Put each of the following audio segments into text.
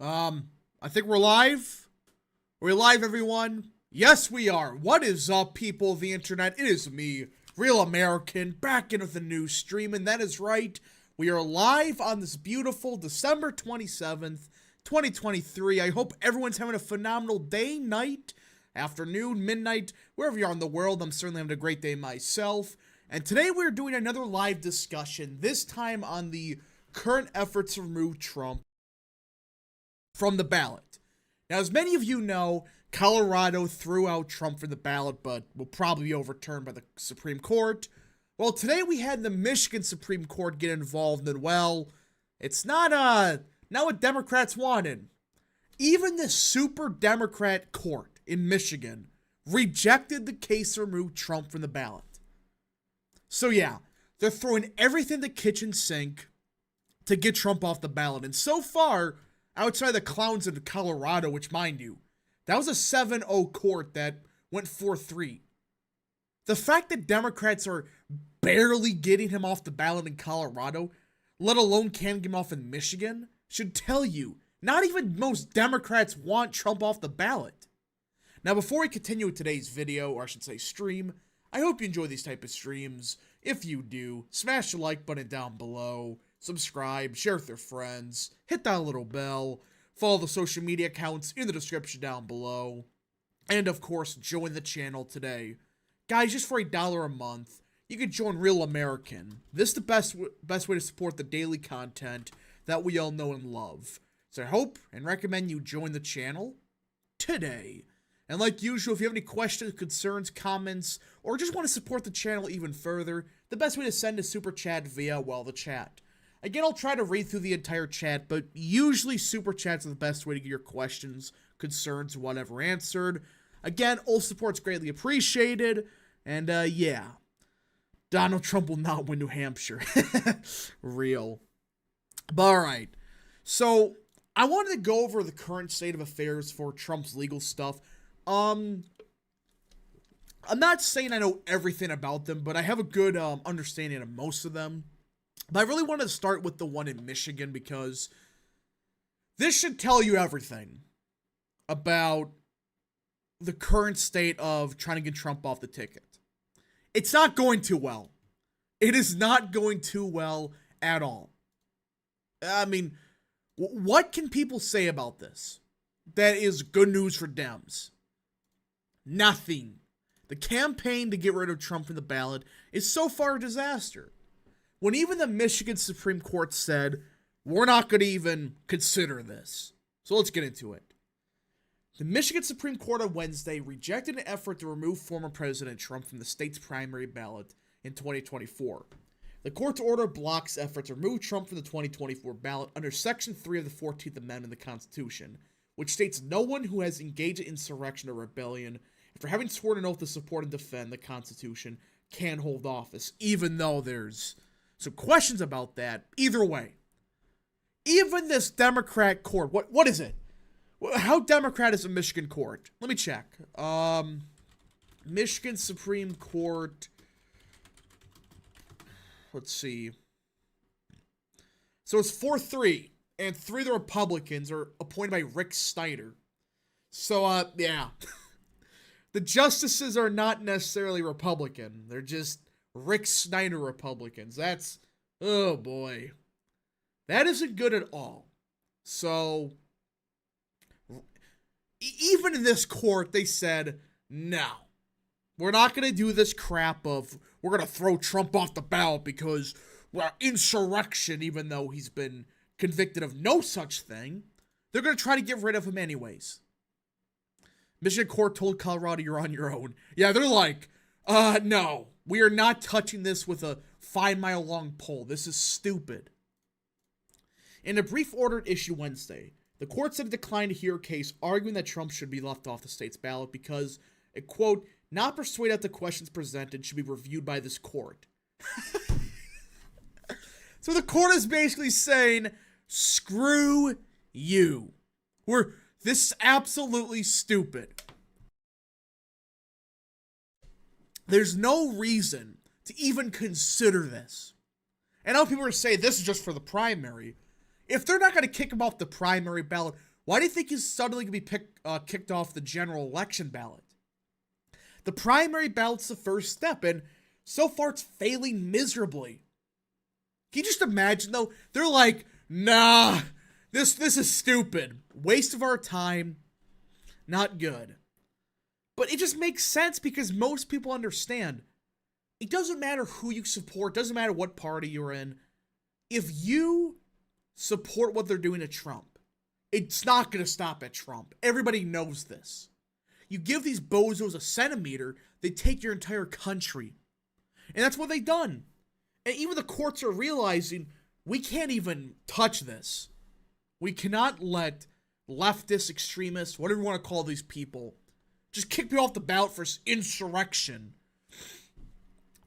I think we're live. We're live, everyone. Yes, we are. What is up, people of the internet? It is me, Real American, back in with a new stream, and that is right. We are live on this beautiful December 27th, 2023. I hope everyone's having a phenomenal day, night, afternoon, midnight, wherever you are in the world. I'm certainly having a great day myself. And today we're doing another live discussion, this time on the current efforts to remove Trump from the ballot. Now, as many of you know, Colorado threw out Trump from the ballot, but will probably be overturned by the Supreme Court. Well, today we had the Michigan Supreme Court get involved, and well, it's not what Democrats wanted. Even the super Democrat court in Michigan rejected the case to remove Trump from the ballot. So yeah, they're throwing everything to kitchen sink to get Trump off the ballot. And so far, outside the clowns in Colorado, which, mind you, that was a 7-0 court that went 4-3. The fact that Democrats are barely getting him off the ballot in Colorado, let alone can't get him off in Michigan, should tell you, not even most Democrats want Trump off the ballot. Now, before we continue with today's video, or I should say stream, I hope you enjoy these type of streams. If you do, smash the like button down below, subscribe, share with your friends, hit that little bell, follow the social media accounts in the description down below, and of course, join the channel today. Guys, just for $1 a month, you can join Real American. This is the best way to support the daily content that we all know and love. So I hope and recommend you join the channel today. And like usual, if you have any questions, concerns, comments, or just want to support the channel even further, the best way to send a super chat via, well, the chat. Again, I'll try to read through the entire chat, but usually super chats are the best way to get your questions, concerns, whatever answered. Again, all support's greatly appreciated, and yeah. Donald Trump will not win New Hampshire. Real. But alright, so I wanted to go over the current state of affairs for Trump's legal stuff. I'm not saying I know everything about them, but I have a good understanding of most of them. But I really wanted to start with the one in Michigan because this should tell you everything about the current state of trying to get Trump off the ticket. It's not going too well. It is not going too well at all. I mean, what can people say about this that is good news for Dems? Nothing. The campaign to get rid of Trump from the ballot is so far a disaster. When even the Michigan Supreme Court said, we're not going to even consider this. So let's get into it. The Michigan Supreme Court on Wednesday rejected an effort to remove former President Trump from the state's primary ballot in 2024. The court's order blocks efforts to remove Trump from the 2024 ballot under Section 3 of the 14th Amendment of the Constitution, which states no one who has engaged in insurrection or rebellion after having sworn an oath to support and defend the Constitution can hold office, even though there's some questions about that. Either way, even this Democrat court, what is it? How Democrat is a Michigan court? Let me check. Michigan Supreme Court. Let's see. So it's 4-3, and 3 of the Republicans are appointed by Rick Snyder. So, yeah. The justices are not necessarily Republican. They're just Rick Snyder Republicans. That's, oh boy. That isn't good at all. So, even in this court, they said, no. We're not going to do this crap of, we're going to throw Trump off the ballot because we're insurrection, even though he's been convicted of no such thing. They're going to try to get rid of him anyways. Michigan court told Colorado, you're on your own. Yeah, they're like, no, we are not touching this with a 5-mile-long pole. This is stupid. In a brief order issued Wednesday, the court said it declined to hear a case arguing that Trump should be left off the state's ballot because it, quote, not persuaded that the questions presented should be reviewed by this court. So the court is basically saying, screw you. This is absolutely stupid. There's no reason to even consider this. And I know people are saying this is just for the primary. If they're not going to kick him off the primary ballot, Why do you think he's suddenly going to be kicked off the general election ballot? The primary ballot's the first step, and so far it's failing miserably. Can you just imagine, though? They're like, nah, this is stupid. Waste of our time. Not good. But it just makes sense because most people understand. It doesn't matter who you support. Doesn't matter what party you're in. If you support what they're doing to Trump, it's not going to stop at Trump. Everybody knows this. You give these bozos a centimeter, they take your entire country. And that's what they've done. And even the courts are realizing we can't even touch this. We cannot let leftist extremists, whatever you want to call these people, just kick me off the ballot for insurrection.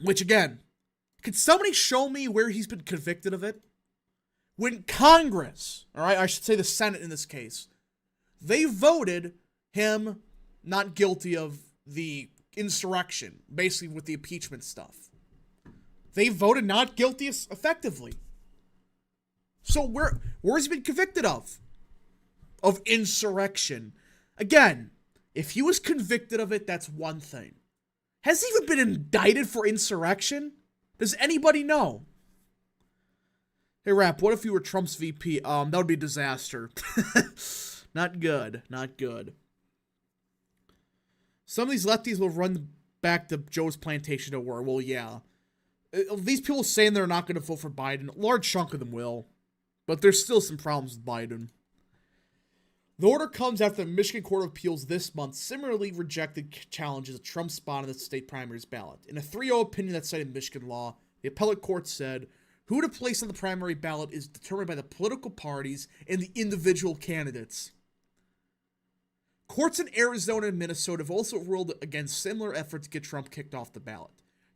Which, again, could somebody show me where he's been convicted of it? When Congress, all right, I should say the Senate in this case, they voted him not guilty of the insurrection, basically with the impeachment stuff. They voted not guilty effectively. So where's he been convicted of? Of insurrection. Again, if he was convicted of it, that's one thing. Has he even been indicted for insurrection? Does anybody know? Hey, Rap, what if you were Trump's VP? That would be a disaster. Not good. Not good. Some of these lefties will run back to Joe's plantation to war. Well, yeah. These people saying they're not going to vote for Biden, a large chunk of them will. But there's still some problems with Biden. The order comes after the Michigan Court of Appeals this month similarly rejected challenges of Trump's spot on the state primaries ballot. In a 3-0 opinion that cited Michigan law, the appellate court said, who to place on the primary ballot is determined by the political parties and the individual candidates. Courts in Arizona and Minnesota have also ruled against similar efforts to get Trump kicked off the ballot.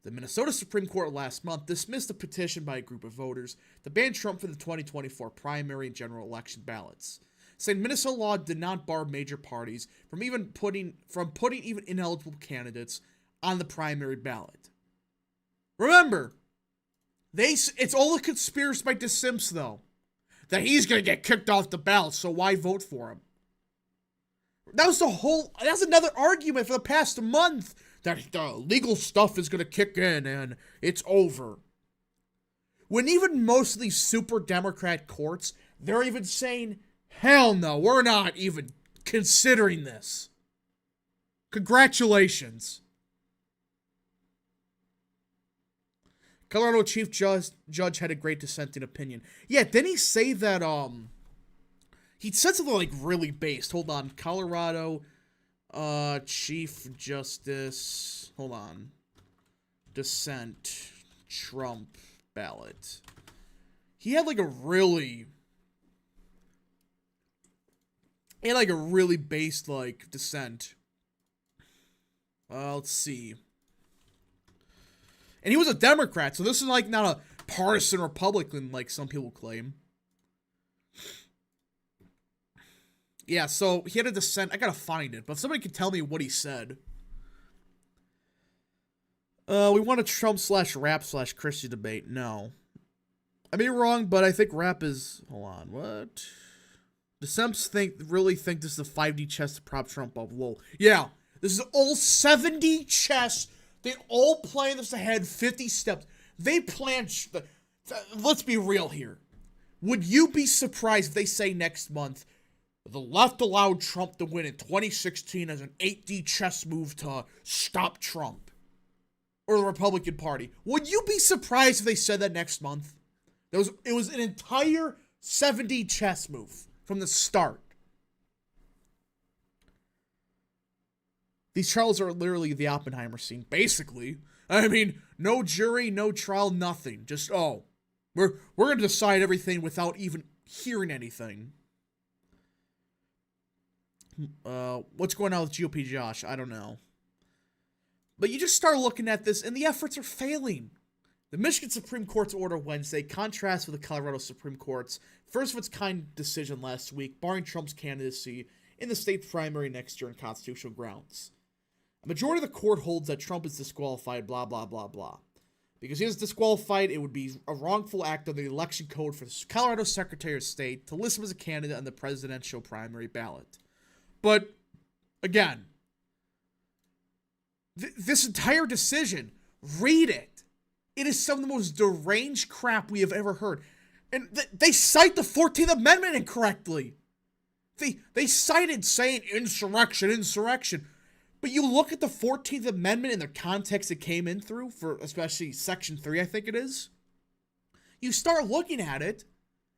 The Minnesota Supreme Court last month dismissed a petition by a group of voters to ban Trump from the 2024 primary and general election ballots, saying Minnesota law did not bar major parties from putting even ineligible candidates on the primary ballot. Remember, it's all a conspiracy by DeSantis, though, that he's going to get kicked off the ballot, so why vote for him? That's another argument for the past month, that the legal stuff is going to kick in and it's over. When even most of these super Democrat courts, they're even saying, hell no, we're not even considering this. Congratulations. Colorado Chief Judge had a great dissenting opinion. Yeah, didn't he say that, he said something like really based. Hold on. Colorado, Chief Justice, hold on. Dissent, Trump, ballot. He had like a really based, like, dissent. Let's see. And he was a Democrat, so this is, like, not a partisan Republican like some people claim. Yeah, so he had a dissent. I gotta find it, but if somebody could tell me what he said. We want a Trump/rap/Christie debate. No. I may be wrong, but I think rap is... Hold on, what? DeSantis really think this is a 5D chess to prop Trump up. Whoa. Yeah, this is all 7D chess. They all plan this ahead, 50 steps. They plan... Let's be real here. Would you be surprised if they say next month, the left allowed Trump to win in 2016 as an 8D chess move to stop Trump? Or the Republican Party? Would you be surprised if they said that next month? It was an entire 7D chess move from the start. These trials are literally the Oppenheimer scene, basically. I mean, no jury, no trial, nothing. Just, we're going to decide everything without even hearing anything. What's going on with GOP Josh? I don't know. But you just start looking at this, and the efforts are failing. The Michigan Supreme Court's order Wednesday contrasts with the Colorado Supreme Court's first-of-its-kind decision last week, barring Trump's candidacy in the state primary next year on constitutional grounds. A majority of the court holds that Trump is disqualified, blah, blah, blah, blah, Because he was disqualified, it would be a wrongful act of the election code for the Colorado Secretary of State to list him as a candidate on the presidential primary ballot. But, again, this entire decision, read it. It is some of the most deranged crap we have ever heard. And they cite the 14th Amendment incorrectly. They cited saying insurrection. But you look at the 14th Amendment in the context it came in through, for especially Section 3, I think it is. You start looking at it,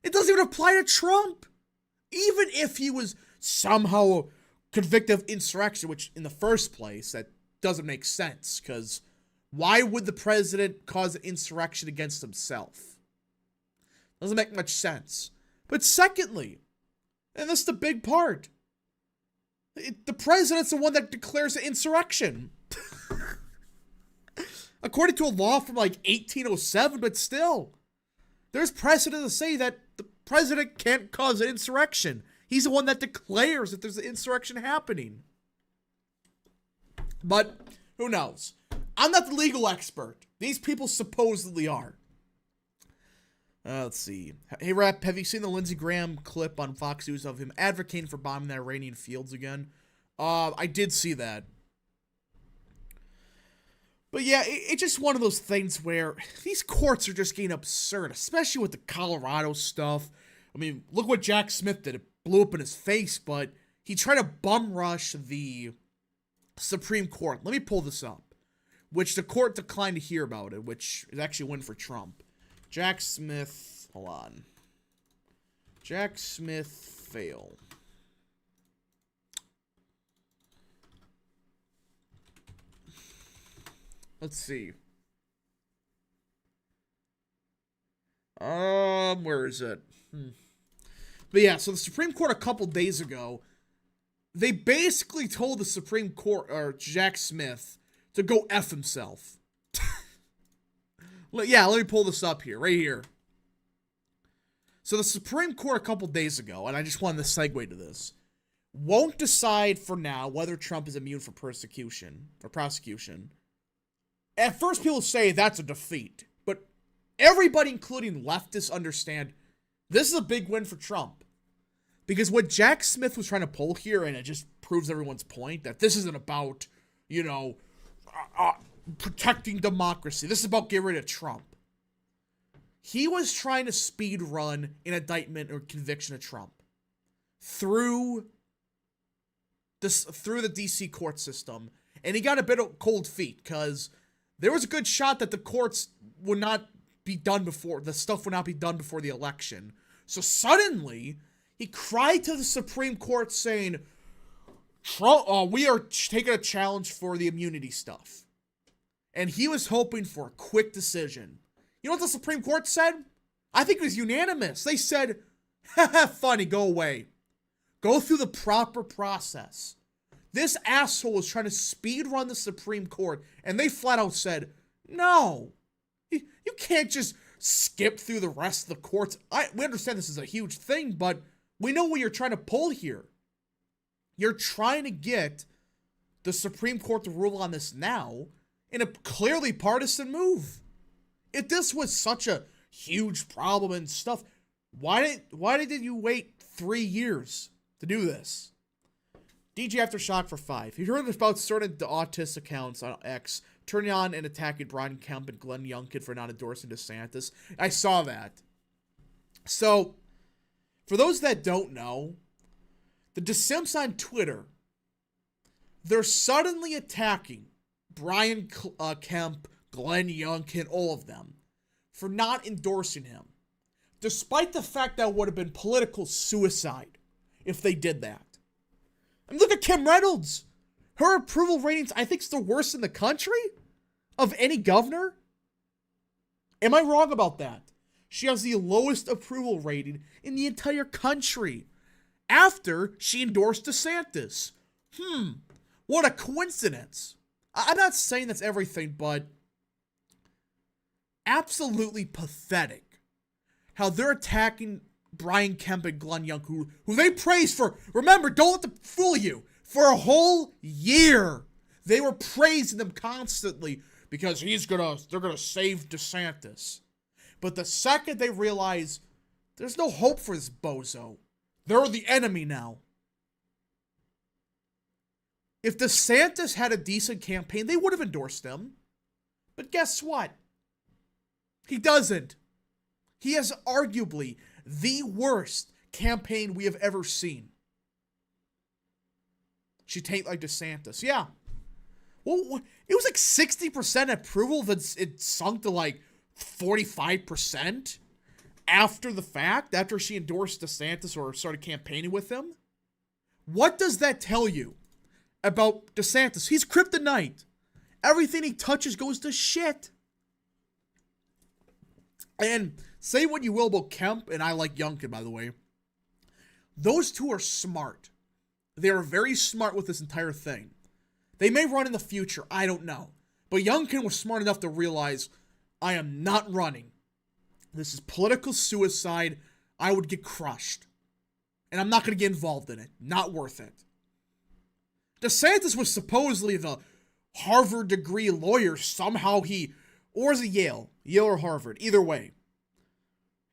it doesn't even apply to Trump. Even if he was somehow convicted of insurrection, which in the first place, that doesn't make sense, because why would the president cause an insurrection against himself? Doesn't make much sense. But secondly, and this is the big part, the president's the one that declares an insurrection. According to a law from like 1807, but still. There's precedent to say that the president can't cause an insurrection. He's the one that declares that there's an insurrection happening. But who knows? I'm not the legal expert. These people supposedly are. Let's see. Hey, Rap, have you seen the Lindsey Graham clip on Fox News of him advocating for bombing the Iranian fields again? I did see that. But yeah, it's just one of those things where these courts are just getting absurd, especially with the Colorado stuff. I mean, look what Jack Smith did. It blew up in his face, but he tried to bum rush the Supreme Court. Let me pull this up, which the court declined to hear about it, which is actually a win for Trump. Jack Smith, hold on. Jack Smith fail. Let's see. Where is it? But yeah, so the Supreme Court a couple days ago, they basically told the Supreme Court, or Jack Smith, to go F himself. Yeah, let me pull this up here, right here. So the Supreme Court a couple days ago, and I just wanted to segue to this, won't decide for now whether Trump is immune for persecution or prosecution. At first, people say that's a defeat, but everybody, including leftists, understand this is a big win for Trump. Because what Jack Smith was trying to pull here, and it just proves everyone's point, that this isn't about, protecting democracy. This is about getting rid of Trump. He was trying to speed run an indictment or conviction of Trump through the DC court system, and he got a bit of cold feet because there was a good shot that the courts would not be done before the stuff would not be done before the election. So suddenly he cried to the Supreme Court saying, "Trump, we are taking a challenge for the immunity stuff." And he was hoping for a quick decision. You know what the Supreme Court said? I think it was unanimous. They said, funny, go away. Go through the proper process. This asshole was trying to speed run the Supreme Court, and they flat out said, no. You can't just skip through the rest of the courts. We understand this is a huge thing, but we know what you're trying to pull here. You're trying to get the Supreme Court to rule on this now, in a clearly partisan move. If this was such a huge problem and stuff, why did you wait 3 years to do this? DJ Aftershock for 5. You heard about certain autist accounts on X turning on and attacking Brian Kemp and Glenn Youngkin for not endorsing DeSantis. I saw that. So, for those that don't know, the DeSimps on Twitter, they're suddenly attacking Brian Kemp, Glenn Youngkin, all of them, for not endorsing him. Despite the fact that it would have been political suicide if they did that. I mean, look at Kim Reynolds. Her approval ratings, I think, is the worst in the country of any governor. Am I wrong about that? She has the lowest approval rating in the entire country after she endorsed DeSantis. What a coincidence. I'm not saying that's everything, but absolutely pathetic how they're attacking Brian Kemp and Glenn Young, who they praised for, remember, don't let them fool you, for a whole year. They were praising them constantly because they're gonna save DeSantis. But the second they realize there's no hope for this bozo, they're the enemy now. If DeSantis had a decent campaign, they would have endorsed him. But guess what? He doesn't. He has arguably the worst campaign we have ever seen. She tanked like DeSantis. Yeah. Well, it was like 60% approval, then it sunk to like 45% after the fact, after she endorsed DeSantis or started campaigning with him. What does that tell you about DeSantis? He's kryptonite. Everything he touches goes to shit. And say what you will about Kemp, and I like Youngkin, by the way. Those two are smart. They are very smart with this entire thing. They may run in the future, I don't know. But Youngkin was smart enough to realize, I am not running. This is political suicide. I would get crushed. And I'm not going to get involved in it. Not worth it. DeSantis was supposedly the Harvard degree lawyer. Somehow or is it Yale? Yale or Harvard? Either way.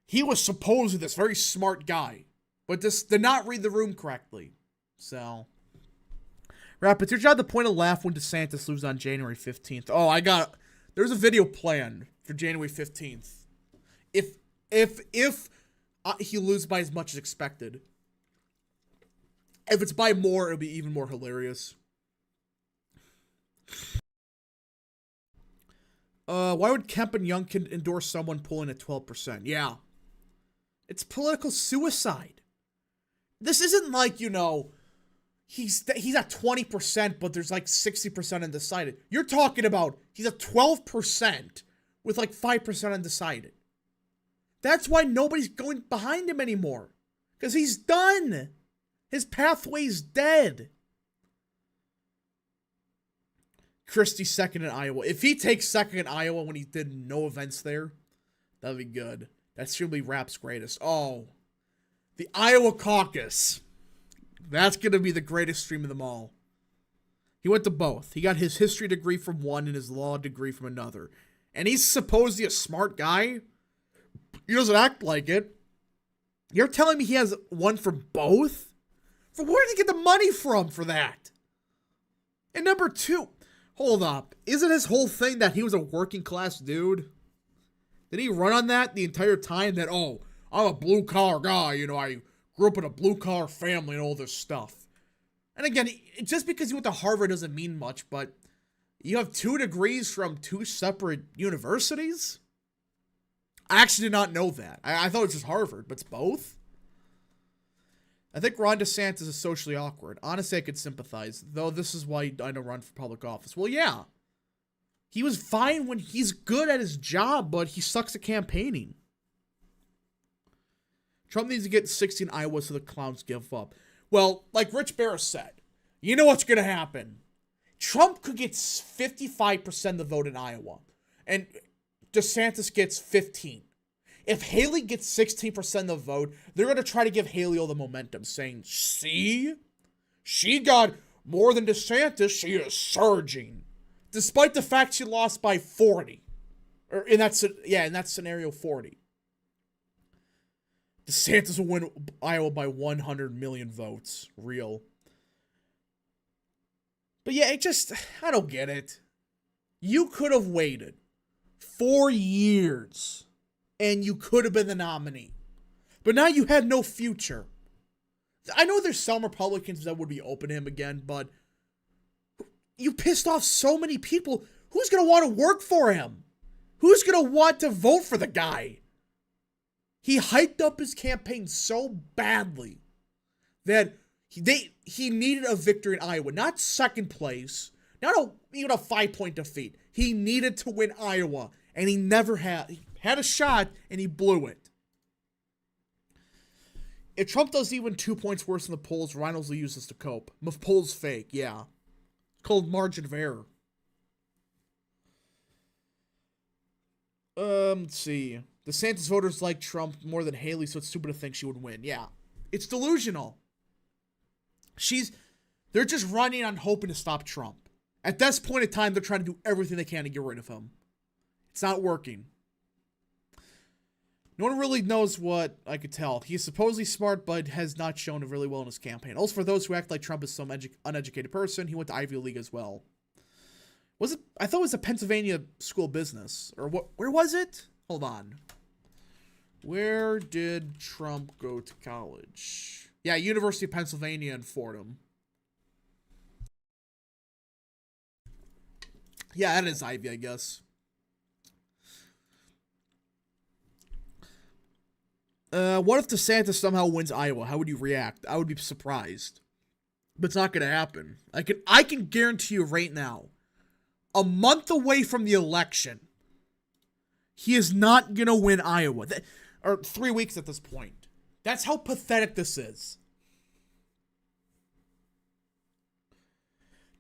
He was supposedly this very smart guy. But just did not read the room correctly. So, Rapids, your job to point a laugh when DeSantis loses on January 15th. Oh, there's a video planned for January 15th. If he loses by as much as expected. If it's by more, it'll be even more hilarious. Why would Kemp and Youngkin endorse someone pulling at 12%? Yeah. It's political suicide. This isn't like, he's at 20%, but there's like 60% undecided. You're talking about he's at 12% with like 5% undecided. That's why nobody's going behind him anymore. Because he's done. His pathway's dead. Christie second in Iowa. If he takes second in Iowa when he did no events there, that'd be good. That's surely Rap's greatest. Oh, the Iowa caucus. That's going to be the greatest stream of them all. He went to both. He got his history degree from one and his law degree from another. And he's supposedly a smart guy. He doesn't act like it. You're telling me he has one from both? Where did he get the money from for that? And number two, hold up. Isn't his whole thing that he was a working class dude? Did he run on that the entire time that, I'm a blue collar guy, I grew up in a blue collar family and all this stuff. And again, just because you went to Harvard doesn't mean much, but you have 2 degrees from 2 separate universities? I actually did not know that. I thought it was just Harvard, but it's both? I think Ron DeSantis is socially awkward. Honestly, I could sympathize, though this is why I don't run for public office. Well, yeah. He was fine when he's good at his job, but he sucks at campaigning. Trump needs to get 16 Iowa so the clowns give up. Well, like Rich Barrett said, you know what's going to happen. Trump could get 55% of the vote in Iowa, and DeSantis gets 15%. If Haley gets 16% of the vote, they're going to try to give Haley all the momentum, saying, see? She got more than DeSantis. She is surging. Despite the fact she lost by 40. Or in that scenario, 40. DeSantis will win Iowa by 100 million votes. Real. But yeah, I don't get it. You could have waited 4 years and you could have been the nominee. But now you had no future. I know there's some Republicans that would be open to him again, but you pissed off so many people. Who's going to want to work for him? Who's going to want to vote for the guy? He hyped up his campaign so badly that he needed a victory in Iowa. Not second place. Not even a 5-point defeat. He needed to win Iowa, and he never had. He had a shot, and he blew it. If Trump does even 2 points worse in the polls, Reynolds will use this to cope. Polls fake, yeah. It's called margin of error. Let's see. DeSantis voters like Trump more than Haley, so it's stupid to think she would win. Yeah. It's delusional. They're just running on hoping to stop Trump. At this point in time, they're trying to do everything they can to get rid of him. It's not working. No one really knows what I could tell. He's supposedly smart, but has not shown really well in his campaign. Also, for those who act like Trump is some uneducated person, he went to Ivy League as well. Was it? I thought it was a Pennsylvania school of business. Or what? Where was it? Hold on. Where did Trump go to college? Yeah, University of Pennsylvania in Fordham. Yeah, that is Ivy, I guess. What if DeSantis somehow wins Iowa? How would you react? I would be surprised. But it's not going to happen. I can guarantee you right now, a month away from the election, he is not going to win Iowa. Or 3 weeks at this point. That's how pathetic this is.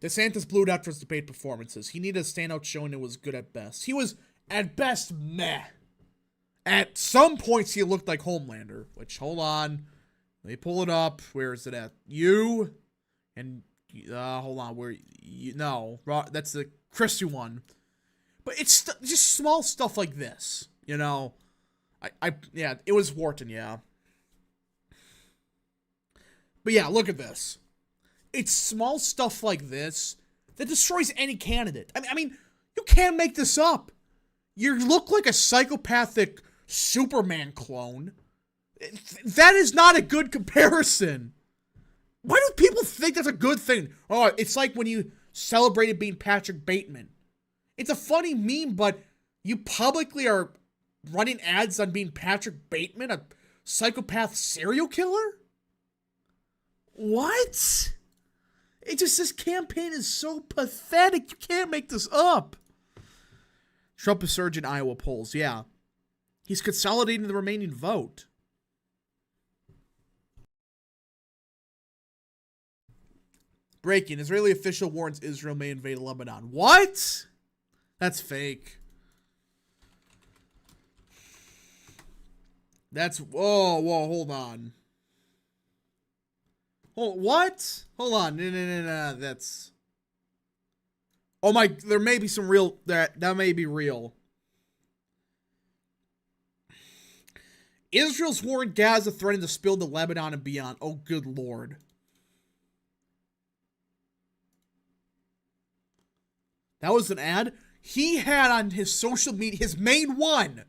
DeSantis blew it out for his debate performances. He needed a standout showing and was good at best. He was, at best, meh. At some points, he looked like Homelander. Which, hold on. Let me pull it up. Where is it at? You. And, hold on. Where, no. That's the Christie one. But it's just small stuff like this. You know. Yeah, it was Wharton, yeah. But yeah, look at this. It's small stuff like this that destroys any candidate. I mean, you can't make this up. You look like a psychopathic Superman clone. That is not a good comparison. Why do people think that's a good thing? Oh, it's like when you celebrated being Patrick Bateman. It's a funny meme, but you publicly are running ads on being Patrick Bateman, a psychopath serial killer? What? This campaign is so pathetic. You can't make this up. Trump is surging Iowa polls. Yeah. He's consolidating the remaining vote. Breaking. Israeli official warns Israel may invade Lebanon. What? That's fake. That's... Whoa, hold on. What? Hold on. No. That's... Oh my... There may be some real... That may be real. Israel's war in Gaza threatening to spill to Lebanon and beyond. Oh, good lord. That was an ad? He had on his social media, his main one,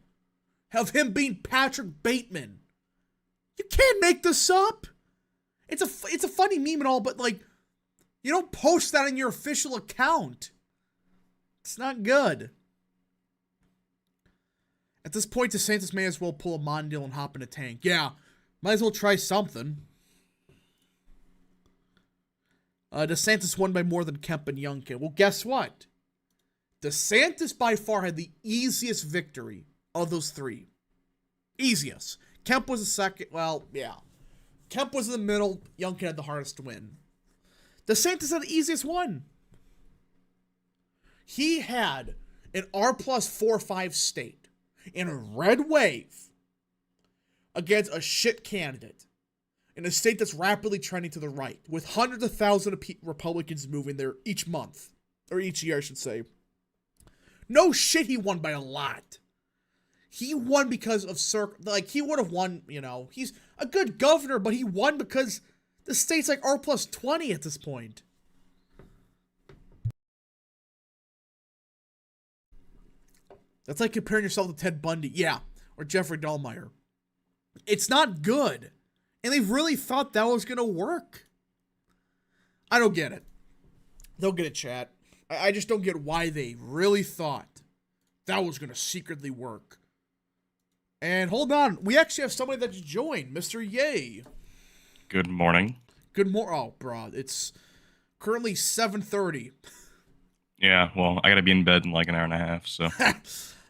of him being Patrick Bateman. You can't make this up. It's a funny meme and all, but like, you don't post that on your official account. It's not good. At this point, DeSantis may as well pull a Mondale and hop in a tank. Yeah, might as well try something. DeSantis won by more than Kemp and Youngkin. Well, guess what? DeSantis by far had the easiest victory of those three. Easiest. Kemp was the second. Well, yeah. Kemp was in the middle. Youngkin had the hardest to win. DeSantis had the easiest one. He had an R+4/5 state in a red wave against a shit candidate in a state that's rapidly trending to the right, with hundreds of thousands of Republicans moving there each month, or each year, I should say. No shit, he won by a lot. He won because of he would have won, you know, he's a good governor, but he won because the state's like R+20 at this point. That's like comparing yourself to Ted Bundy, yeah, or Jeffrey Dahmer. It's not good. And they really thought that was going to work. I don't get it. Don't get it, chat. I just don't get why they really thought that was going to secretly work. And hold on, we actually have somebody that just joined, Mr. Yay. Good morning. Good morning. Oh, bro, it's currently 7:30. Yeah, well, I gotta be in bed in like an hour and a half, so.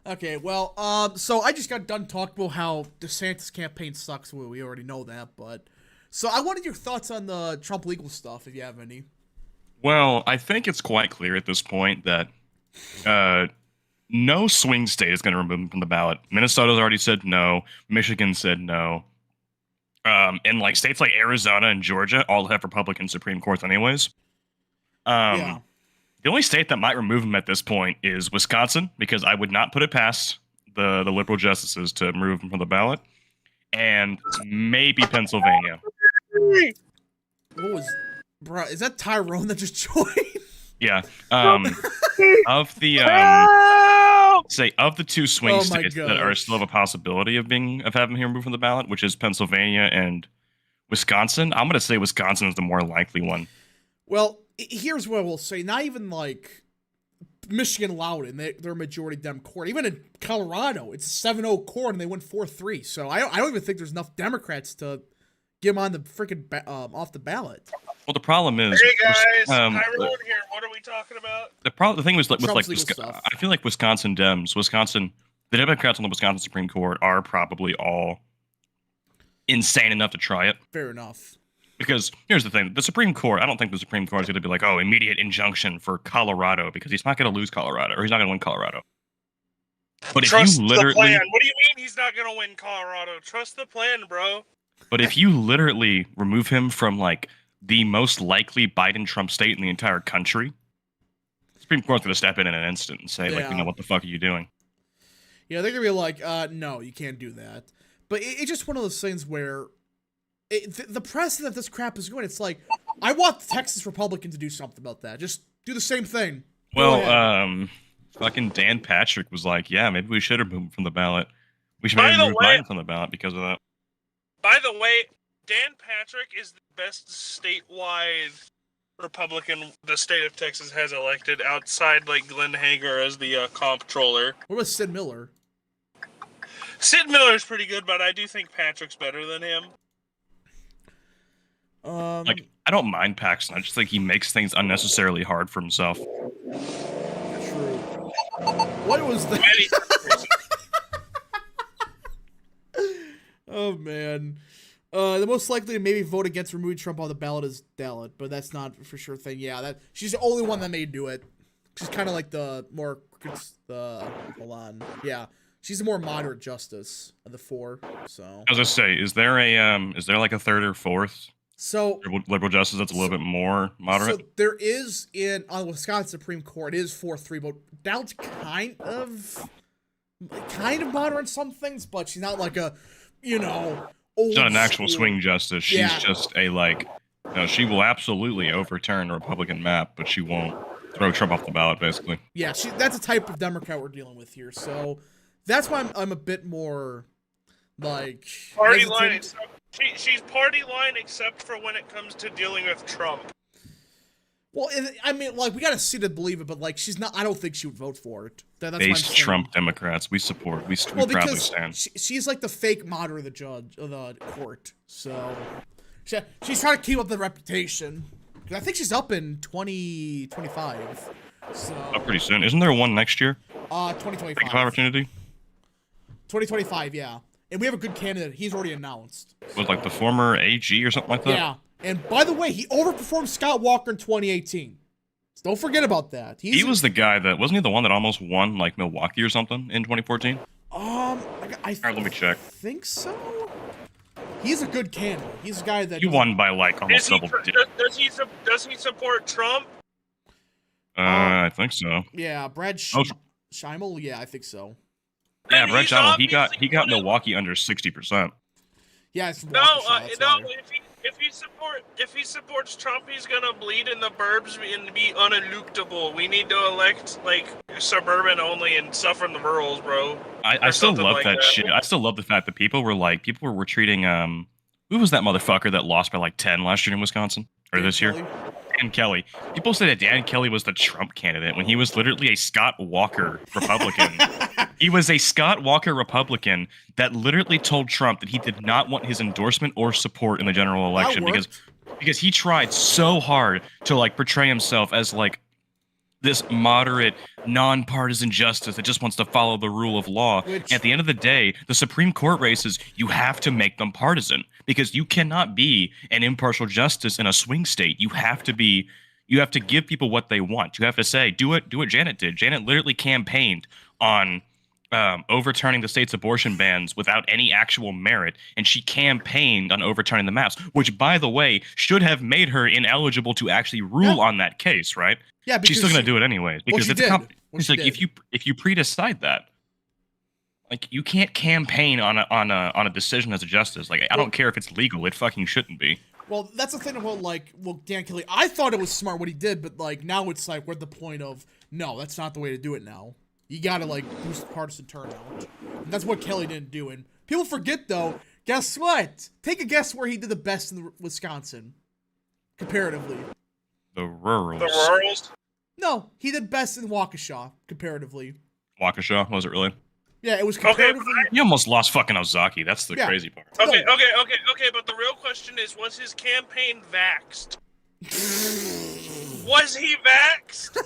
Okay, well, so I just got done talking about how DeSantis' campaign sucks. Well, we already know that, but... So I wanted your thoughts on the Trump legal stuff, if you have any. Well, I think it's quite clear at this point that no swing state is going to remove him from the ballot. Minnesota's already said no. Michigan said no. And like states like Arizona and Georgia all have Republican Supreme Courts anyways. Yeah. The only state that might remove him at this point is Wisconsin, because I would not put it past the liberal justices to remove him from the ballot, and maybe Pennsylvania. What was, bro? Is that Tyrone that just joined? Yeah. Of the of the two swing states that are still have a possibility of having him removed from the ballot, which is Pennsylvania and Wisconsin, I'm gonna say Wisconsin is the more likely one. Well, here's what I will say. Not even like Michigan allowed it, and they're a majority Dem court. Even in Colorado, it's a 7-0 court, and they went 4-3. So I don't even think there's enough Democrats to get them on the freaking off the ballot. Well, the problem is, hey guys, Tyrone here. What are we talking about? The thing was, with like stuff. I feel like Wisconsin Dems, the Democrats on the Wisconsin Supreme Court are probably all insane enough to try it. Fair enough. Because here's the thing: the Supreme Court. I don't think the Supreme Court is going to be like, oh, immediate injunction for Colorado, because he's not going to lose Colorado, or he's not going to win Colorado. But Trust if you literally, the plan. What do you mean he's not going to win Colorado? Trust the plan, bro. But if you literally remove him from like the most likely Biden-Trump state in the entire country, the Supreme Court's going to step in an instant and say, like, what the fuck are you doing? Yeah, they're going to be like, no, you can't do that. But it's just one of those things where the precedent that this crap is going, it's like, I want the Texas Republican to do something about that. Just do the same thing. Well, fucking Dan Patrick was like, yeah, maybe we should remove him from the ballot. We should maybe remove Biden from the ballot because of that. By the way, Dan Patrick is the best statewide Republican the state of Texas has elected outside like Glenn Hager as the comptroller. What about Sid Miller? Sid Miller's pretty good, but I do think Patrick's better than him. Like, I don't mind Paxton. I just think he makes things unnecessarily hard for himself. True. What was that? Oh, man. The most likely to maybe vote against removing Trump on the ballot is Dallet, but that's not for sure thing. Yeah, she's the only one that may do it. She's kind of like the more, hold on. Yeah, she's the more moderate justice of the four, so. I was gonna say, is there like a third or fourth? So liberal justice that's a little bit more moderate? So there is on the Wisconsin Supreme Court, it is 4-3, but Dallet's kind of moderate in some things, but she's not like a, she's not an actual swing justice. She's just a she will absolutely overturn a Republican map, but she won't throw Trump off the ballot, basically. Yeah, that's a type of Democrat we're dealing with here. So that's why I'm a bit more like party line. She's party line except for when it comes to dealing with Trump. Well, I mean, like, we gotta see to believe it, but like, she's not. I don't think she would vote for it. That's based Trump Democrats, we support. We proudly stand. She's like the fake moderate of the court. So she's trying to keep up the reputation. I think she's up in 2025. So pretty soon. Isn't there one next year? 2025. Big opportunity. 2025, yeah. And we have a good candidate. He's already announced. Was like the former AG or something like that? Yeah. And by the way, he overperformed Scott Walker in 2018. So don't forget about that. He was the guy that wasn't he the one that almost won like Milwaukee or something in 2014? Let me check. I think so. He's a good candidate. He's a guy that he won by like almost double digits. Does he support Trump? I think so. Yeah, Brad Scheimel. Yeah, I think so. Yeah, Brad Scheimel. He got Milwaukee under 60%. Yeah, it's if he supports Trump, he's gonna bleed in the burbs and be unelectable. We need to elect like suburban only and stuff from the rurals, bro. I still love that shit. I still love the fact that people were treating who was that motherfucker that lost by like 10 last year in Wisconsin or this year? Dan Kelly. People said that Dan Kelly was the Trump candidate when he was literally a Scott Walker Republican. He was a Scott Walker Republican that literally told Trump that he did not want his endorsement or support in the general election because he tried so hard to like portray himself as like this moderate, nonpartisan justice that just wants to follow the rule of law. At the end of the day, the Supreme Court races, you have to make them partisan because you cannot be an impartial justice in a swing state. You have to give people what they want. You have to say, do what Janet did. Janet literally campaigned on overturning the state's abortion bans without any actual merit, and she campaigned on overturning the maps, which, by the way, should have made her ineligible to actually rule on that case, right? Yeah, because she's still going to do it anyways because it's like if you pre-decide that, like you can't campaign on a decision as a justice. Like I don't care if it's legal, it fucking shouldn't be. Well, that's the thing about Dan Kelly. I thought it was smart what he did, but like now it's like we're at the point of no, that's not the way to do it now. You gotta like boost partisan turnout. And that's what Kelly didn't do. And people forget though. Guess what? Take a guess where he did the best in Wisconsin, comparatively. The rurals. The rurals? No, he did best in Waukesha, comparatively. Waukesha, was it really? Yeah, it was comparatively. He almost lost fucking Ozaki. That's the crazy part. Okay, but the real question is, was his campaign vaxxed? Was he vaxxed?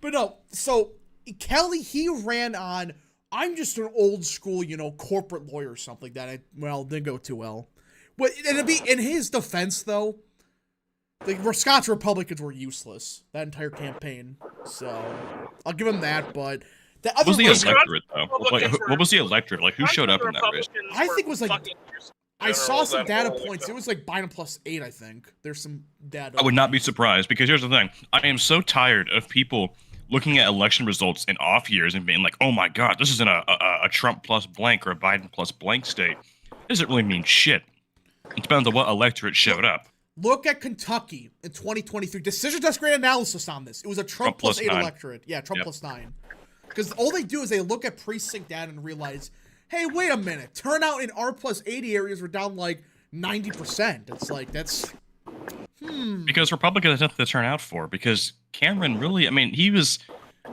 But no, so Kelly, he ran on, I'm just an old school, corporate lawyer or something that didn't go too well. But it'd be, in his defense, though, the Wisconsin Republicans were useless that entire campaign. So I'll give him that, but the other what was the electorate, though? What was the electorate? Like, who showed up in that race? I think it was like, I saw some data points. It was like Biden +8, I think. There's some data. I would not be surprised, because here's the thing. I am so tired of people looking at election results in off years and being like, oh my god, this isn't a Trump plus blank or a Biden plus blank state. It doesn't really mean shit. It depends on what electorate showed up. Look at Kentucky in 2023. Decision does great analysis on this. It was a Trump +8 electorate. Yeah, Trump +9. Because all they do is they look at precinct data and realize, hey, wait a minute. Turnout in R +80 areas were down like 90%. It's like, that's... Because Republicans have to turn out for. Because Cameron really,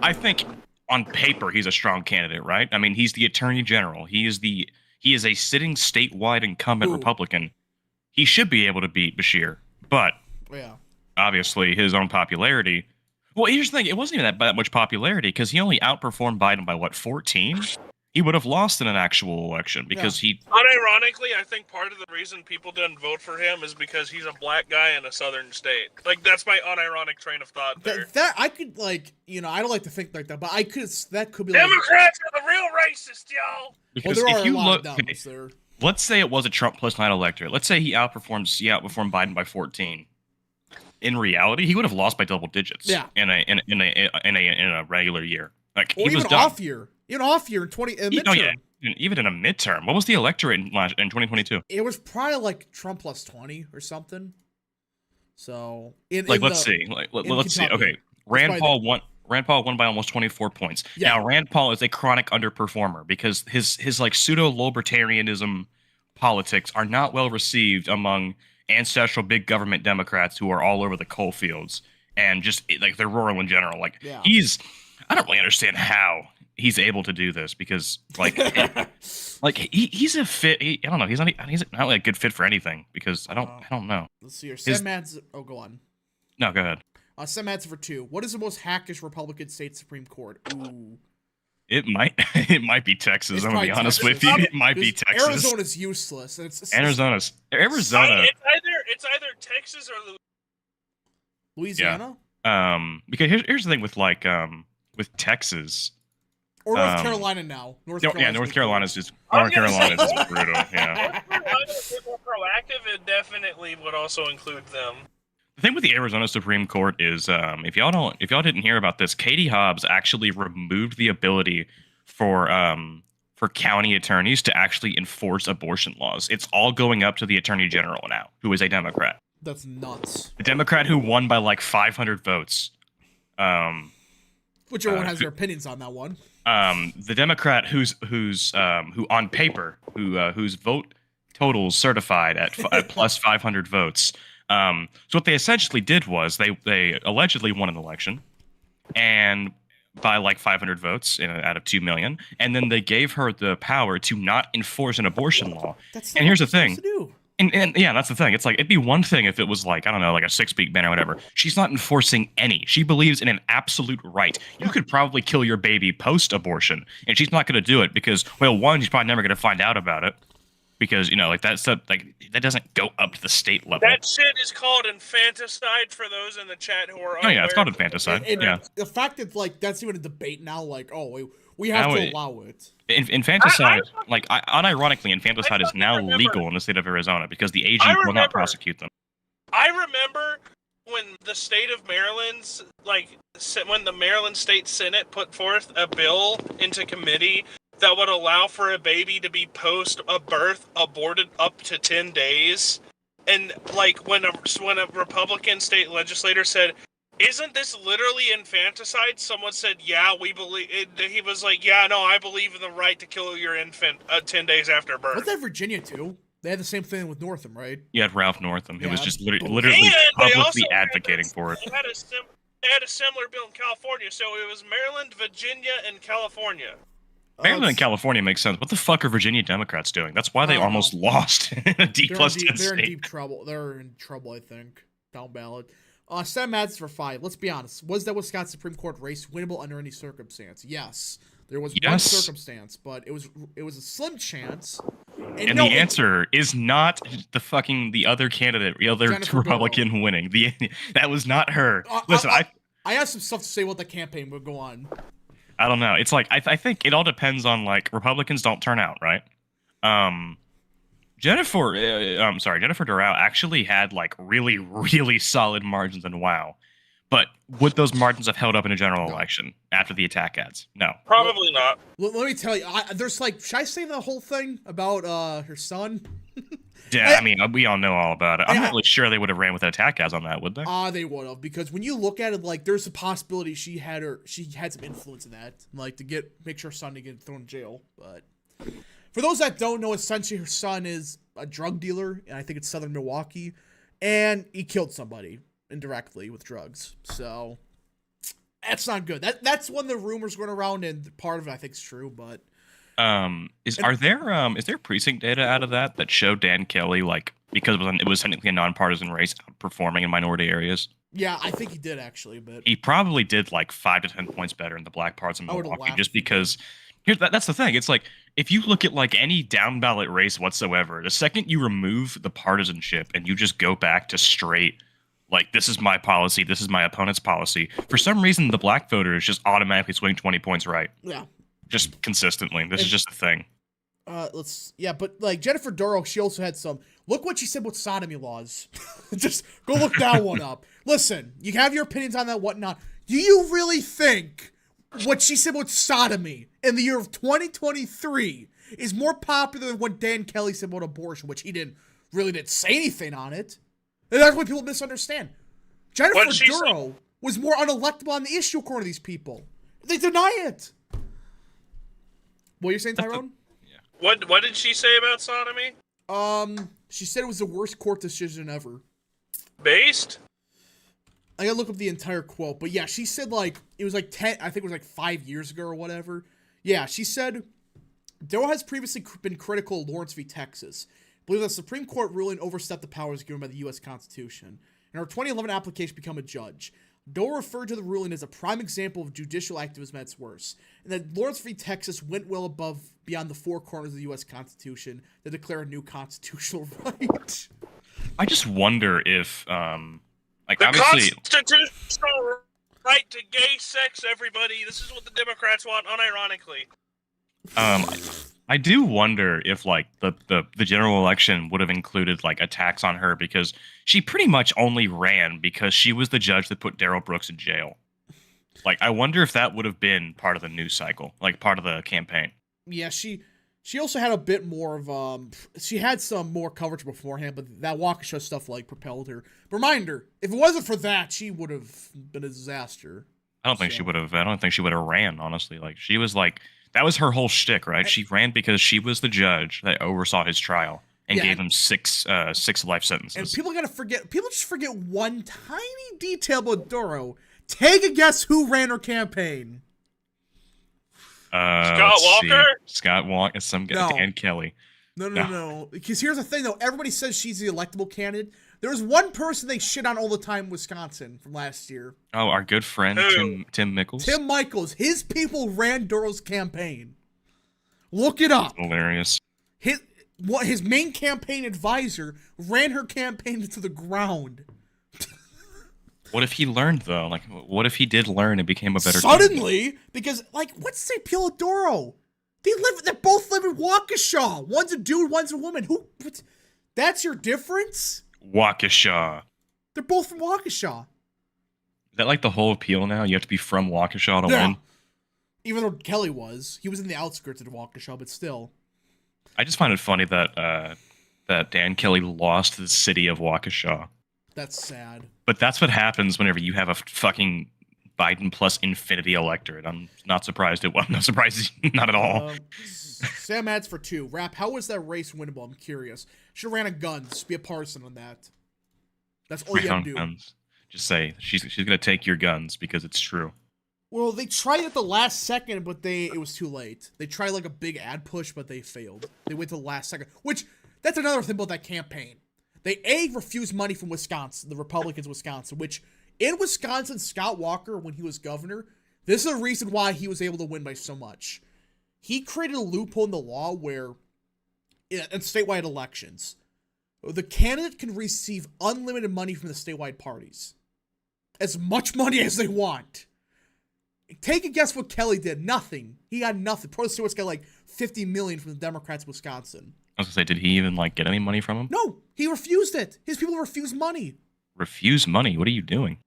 I think on paper he's a strong candidate, right? I mean, he's the Attorney General. He is a sitting statewide incumbent Republican. He should be able to beat Beshear, but obviously his own popularity. Well, here's the thing: it wasn't even that much popularity because he only outperformed Biden by 14. He would have lost in an actual election because he. Unironically, I think part of the reason people didn't vote for him is because he's a black guy in a southern state. Like that's my unironic train of thought there. That I could I don't like to think like that, but that could be. Democrats are the real racists, y'all. Because there are if you a lot look, of dummies there. Let's say it was a Trump +9 electorate. Let's say he outperformed Biden by 14. In reality, he would have lost by double digits. Yeah. In a regular year, like or he was even done. off year. Even off year in midterm. Oh yeah, even in a midterm. What was the electorate in 2022? It was probably like Trump +20 or something. So let's see. Okay, Rand Paul won by almost 24 points. Yeah. Now Rand Paul is a chronic underperformer because his like pseudo libertarianism politics are not well received among ancestral big government Democrats who are all over the coal fields and just like they're rural in general. Like I don't really understand how he's able to do this because like he's a fit. I don't know. He's not really a good fit for anything because I don't know. Let's see here. Go on. No, go ahead. Sam Madsen for 2. What is the most hackish Republican state Supreme Court? Ooh. It might be Texas. I'm gonna be honest with you. It might be Texas. Arizona's useless. Arizona. It's either Texas or Louisiana. Yeah. Because here's the thing with with Texas. Or North Carolina now. North Carolina's just brutal. Yeah. North Carolina's more proactive. It definitely would also include them. The thing with the Arizona Supreme Court is, if y'all didn't hear about this, Katie Hobbs actually removed the ability for county attorneys to actually enforce abortion laws. It's all going up to the Attorney General now, who is a Democrat. That's nuts. The Democrat who won by like 500 votes. Which everyone has their opinions on that one. The Democrat who on paper whose vote totals certified at plus 500 votes. So what they essentially did was they allegedly won an election, and by like 500 votes out of 2 million, and then they gave her the power to not enforce an abortion law. And here's the thing. And yeah, that's the thing. It's like it'd be one thing if it was like, I don't know, like a 6-week ban or whatever. She's not enforcing any. She believes in an absolute right. You could probably kill your baby post-abortion, and she's not going to do it because, well, one, she's probably never going to find out about it. Because, like that stuff, like that doesn't go up to the state level. That shit is called infanticide for those in the chat who are unaware. Oh yeah, it's called infanticide. The fact that like that's even a debate now, like, oh, We have Now to allow it. Infanticide, unironically, infanticide is now remember. legal in the state of Arizona because the AG I will not remember. prosecute them. I remember when the state of Maryland's, when the Maryland State Senate put forth a bill into committee that would allow for a baby to be post-birth aborted up to 10 days. And, when a Republican state legislator said, "Isn't this literally infanticide?" Someone said, "Yeah, we believe it." He was like, "Yeah, no, I believe in the right to kill your infant 10 days after birth." Wasn't that Virginia, too? They had the same thing with Northam, right? You had Ralph Northam, who Yeah, was just but- literally And they publicly also advocating for it. They had a similar bill in California, so it was Maryland, Virginia, and California. Maryland and California makes sense. What the fuck are Virginia Democrats doing? That's why they almost lost in a D plus 10 They're in state. deep trouble. They're in trouble, I think. Down ballot. Sam Madsen for 5. Let's be honest. Was that Wisconsin Supreme Court race winnable under any circumstance? Yes. There was one circumstance, but it was a slim chance. And the answer is not the other candidate, the other Jennifer Republican Doyle. winning. That was not her. Listen, I have some stuff to say what the campaign would go on. I don't know. It's I think it all depends on Republicans don't turn out, right? Jennifer Doral actually had really, really solid margins in WoW. But would those margins have held up in a general election after the attack ads? No. Probably not. Let me tell you, there's should I say the whole thing about her son? Yeah, I mean, we all know all about it. I'm not really sure they would have ran with attack ads on that, would they? They would have, because when you look at it, there's a possibility she had some influence in that, to make sure her son didn't get thrown in jail. But for those that don't know, essentially her son is a drug dealer, and I think it's Southern Milwaukee, and he killed somebody indirectly with drugs. So that's not good. That's one of the rumors going around, and part of it I think is true, but. Is there precinct data out of that show Dan Kelly, because it was technically a nonpartisan race, performing in minority areas? Yeah, I think he did actually, but he probably did 5 to 10 points better in the black parts of Milwaukee, just because. That's the thing. It's if you look at any down ballot race whatsoever, the second you remove the partisanship and you just go back to straight, this is my policy, this is my opponent's policy, for some reason the black voters just automatically swing 20 points right. Yeah. Just consistently. This is just a thing. But Jennifer Doral, she also had some. Look what she said with sodomy laws. Just go look that one up. Listen, you have your opinions on that, whatnot. Do you really think what she said with sodomy in the year of 2023 is more popular than what Dan Kelly said about abortion, which he didn't say anything on it? And that's what people misunderstand. Jennifer Doral was more unelectable on the issue according to these people. They deny it. What you're saying, Tyrone? What did she say about sodomy? She said it was the worst court decision ever. Based? I gotta look up the entire quote, but yeah, she said it was 10, I think it was 5 years ago or whatever. Yeah, she said, Doral has previously been critical of Lawrence v. Texas, believe that the Supreme Court ruling overstepped the powers given by the U.S. Constitution. In her 2011 application to become a judge, Doral referred to the ruling as a prime example of judicial activism at its worst, and that Lawrence v. Texas went well beyond the four corners of the U.S. Constitution to declare a new constitutional right. I just wonder if, the obviously, constitutional right to gay sex, everybody. This is what the Democrats want, unironically. I do wonder if the general election would have included attacks on her, because she pretty much only ran because she was the judge that put Darrell Brooks in jail. I wonder if that would have been part of the news cycle, part of the campaign. Yeah, she also had a bit more of she had some more coverage beforehand, but that Waukesha stuff propelled her. Reminder, if it wasn't for that, she would have been a disaster. I don't think she would have ran, honestly. She was that was her whole shtick, right? She ran because she was the judge that oversaw his trial and gave him six life sentences. And people just forget one tiny detail about Doral. Take a guess who ran her campaign. Scott Walker? Scott Walker, Dan Kelly. No. Because here's the thing, though. Everybody says she's the electable candidate. There's one person they shit on all the time in Wisconsin from last year. Oh, our good friend, Tim Michels. Tim Michels. His people ran Doral's campaign. Look it up. Hilarious. His main campaign advisor ran her campaign into the ground. What if he learned though? Like, what if he did learn and became a better suddenly? Because like, what's St. Pilodoro? They both live in Waukesha. One's a dude, one's a woman. That's your difference? Waukesha. They're both from Waukesha. Is that like the whole appeal now? You have to be from Waukesha to win? Even though Kelly he was in the outskirts of Waukesha, but still. I just find it funny that that Dan Kelly lost the city of Waukesha. That's sad. But that's what happens whenever you have a fucking Biden plus infinity electorate. I'm not surprised. I'm not surprised, not at all. Sam adds for 2. Rap, how was that race winnable? I'm curious. Should have ran a guns. Be a partisan on that. That's all you have to do. Guns. Just say she's gonna take your guns because it's true. Well, they tried at the last second, but it was too late. They tried like a big ad push, but they failed. They went to the last second, which that's another thing about that campaign. They refused money from Wisconsin, the Republicans, Wisconsin, which in Wisconsin, Scott Walker, when he was governor, this is the reason why he was able to win by so much. He created a loophole in the law where, in statewide elections, the candidate can receive unlimited money from the statewide parties. As much money as they want. Take a guess what Kelly did. Nothing. He got nothing. Pro Stewart's got like $50 million from the Democrats of Wisconsin. I was gonna say, did he even like get any money from him? No, he refused it. His people refused money. Refuse money? What are you doing?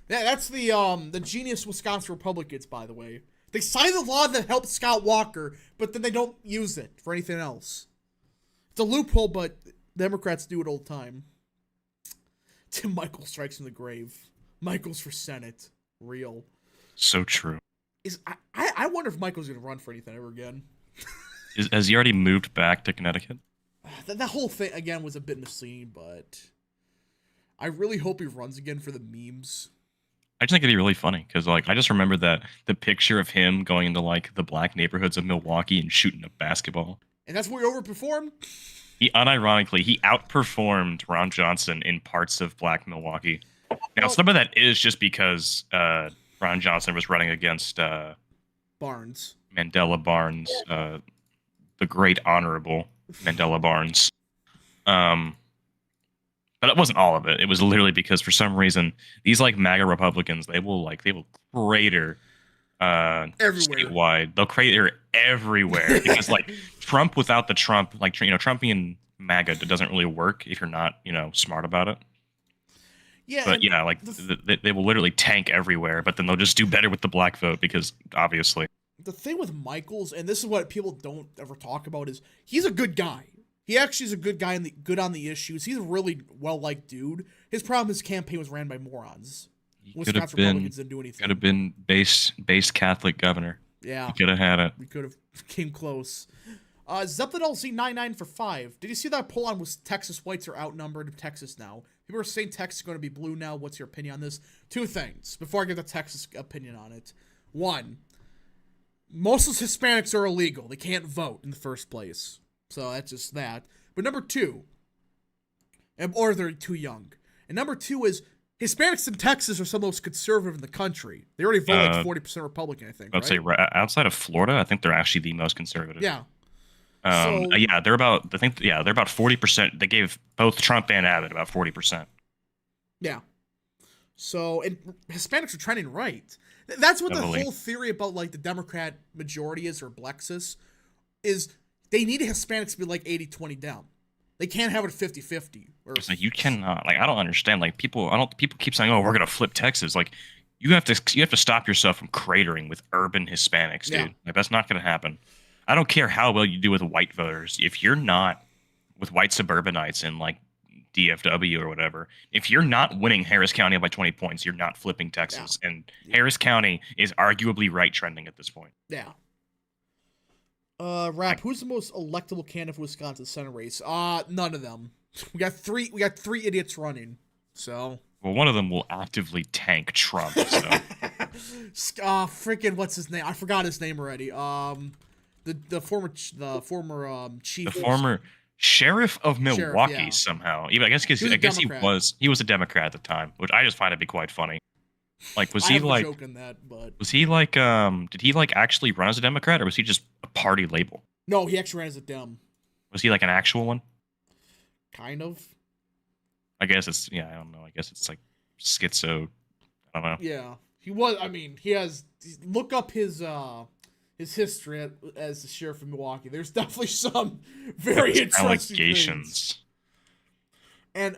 Yeah, that's the genius Wisconsin Republicans, by the way. They signed the law that helped Scott Walker, but then they don't use it for anything else. It's a loophole, but Democrats do it all the time. Tim Michael strikes from the grave. Michael's for Senate. Real. So true. I wonder if Michael's going to run for anything ever again. Has he already moved back to Connecticut? That whole thing, again, was a bit misleading, but I really hope he runs again for the memes. I just think it'd be really funny, because like I just remember that the picture of him going into like the black neighborhoods of Milwaukee and shooting a basketball. And that's where he overperformed? He outperformed Ron Johnson in parts of black Milwaukee. Now, some of that is just because Ron Johnson was running against Barnes. Mandela Barnes, the great honorable Mandela Barnes. But it wasn't all of it. It was literally because for some reason these like MAGA Republicans, they will crater statewide. They'll crater everywhere because like Trump without the Trump, like Trumpian MAGA doesn't really work if you're not smart about it. Yeah, but like they will literally tank everywhere, but then they'll just do better with the black vote because obviously. The thing with Michaels, and this is what people don't ever talk about, is he's a good guy. He actually is a good guy and good on the issues. He's a really well-liked dude. His problem, his campaign was ran by morons. Wisconsin Republicans didn't do anything. Could have been base Catholic governor. Yeah. He could have had it. We could have came close. Zeppelin LC 99 for 5. Did you see that poll on was Texas whites are outnumbered in Texas now? People are saying Texas is going to be blue now. What's your opinion on this? 2 things before I give the Texas opinion on it. 1, most of the Hispanics are illegal. They can't vote in the first place. So that's just that. But number 2, or they're too young. And number 2 is Hispanics in Texas are some of the most conservative in the country. They already vote like 40% Republican, I think. I'd say outside of Florida, I think they're actually the most conservative. Yeah. Yeah, they're about 40%. They gave both Trump and Abbott about 40%. Yeah. So, and Hispanics are trending right. That's what Definitely. The whole theory about like the Democrat majority is, or Blexus, is they need Hispanics to be like 80-20 down. They can't have it 50-50. Like you cannot. Like I don't understand. Like people keep saying, "Oh, we're gonna flip Texas." Like you have to stop yourself from cratering with urban Hispanics, dude. Yeah. Like that's not gonna happen. I don't care how well you do with white voters. If you're not with white suburbanites in like DFW or whatever, if you're not winning Harris County by 20 points, you're not flipping Texas. Yeah. And Harris County is arguably right trending at this point. Yeah. Rap, who's the most electable candidate for Wisconsin Senate race? None of them. We got three idiots running. So. Well, one of them will actively tank Trump. So. Freaking what's his name? I forgot his name already. The former chief. The former sheriff of Milwaukee yeah. Somehow. Even I guess he was a Democrat at the time, which I just find to be quite funny. Like was he like joking that, but was he like did he like actually run as a Democrat or was he just a party label? No, he actually ran as a Dem. Was he like an actual one? Kind of. I guess it's I don't know. I guess it's like schizo. I don't know. Yeah, he was. I mean, he has. Look up his history as the sheriff of Milwaukee. There's definitely some very Those interesting allegations. things. And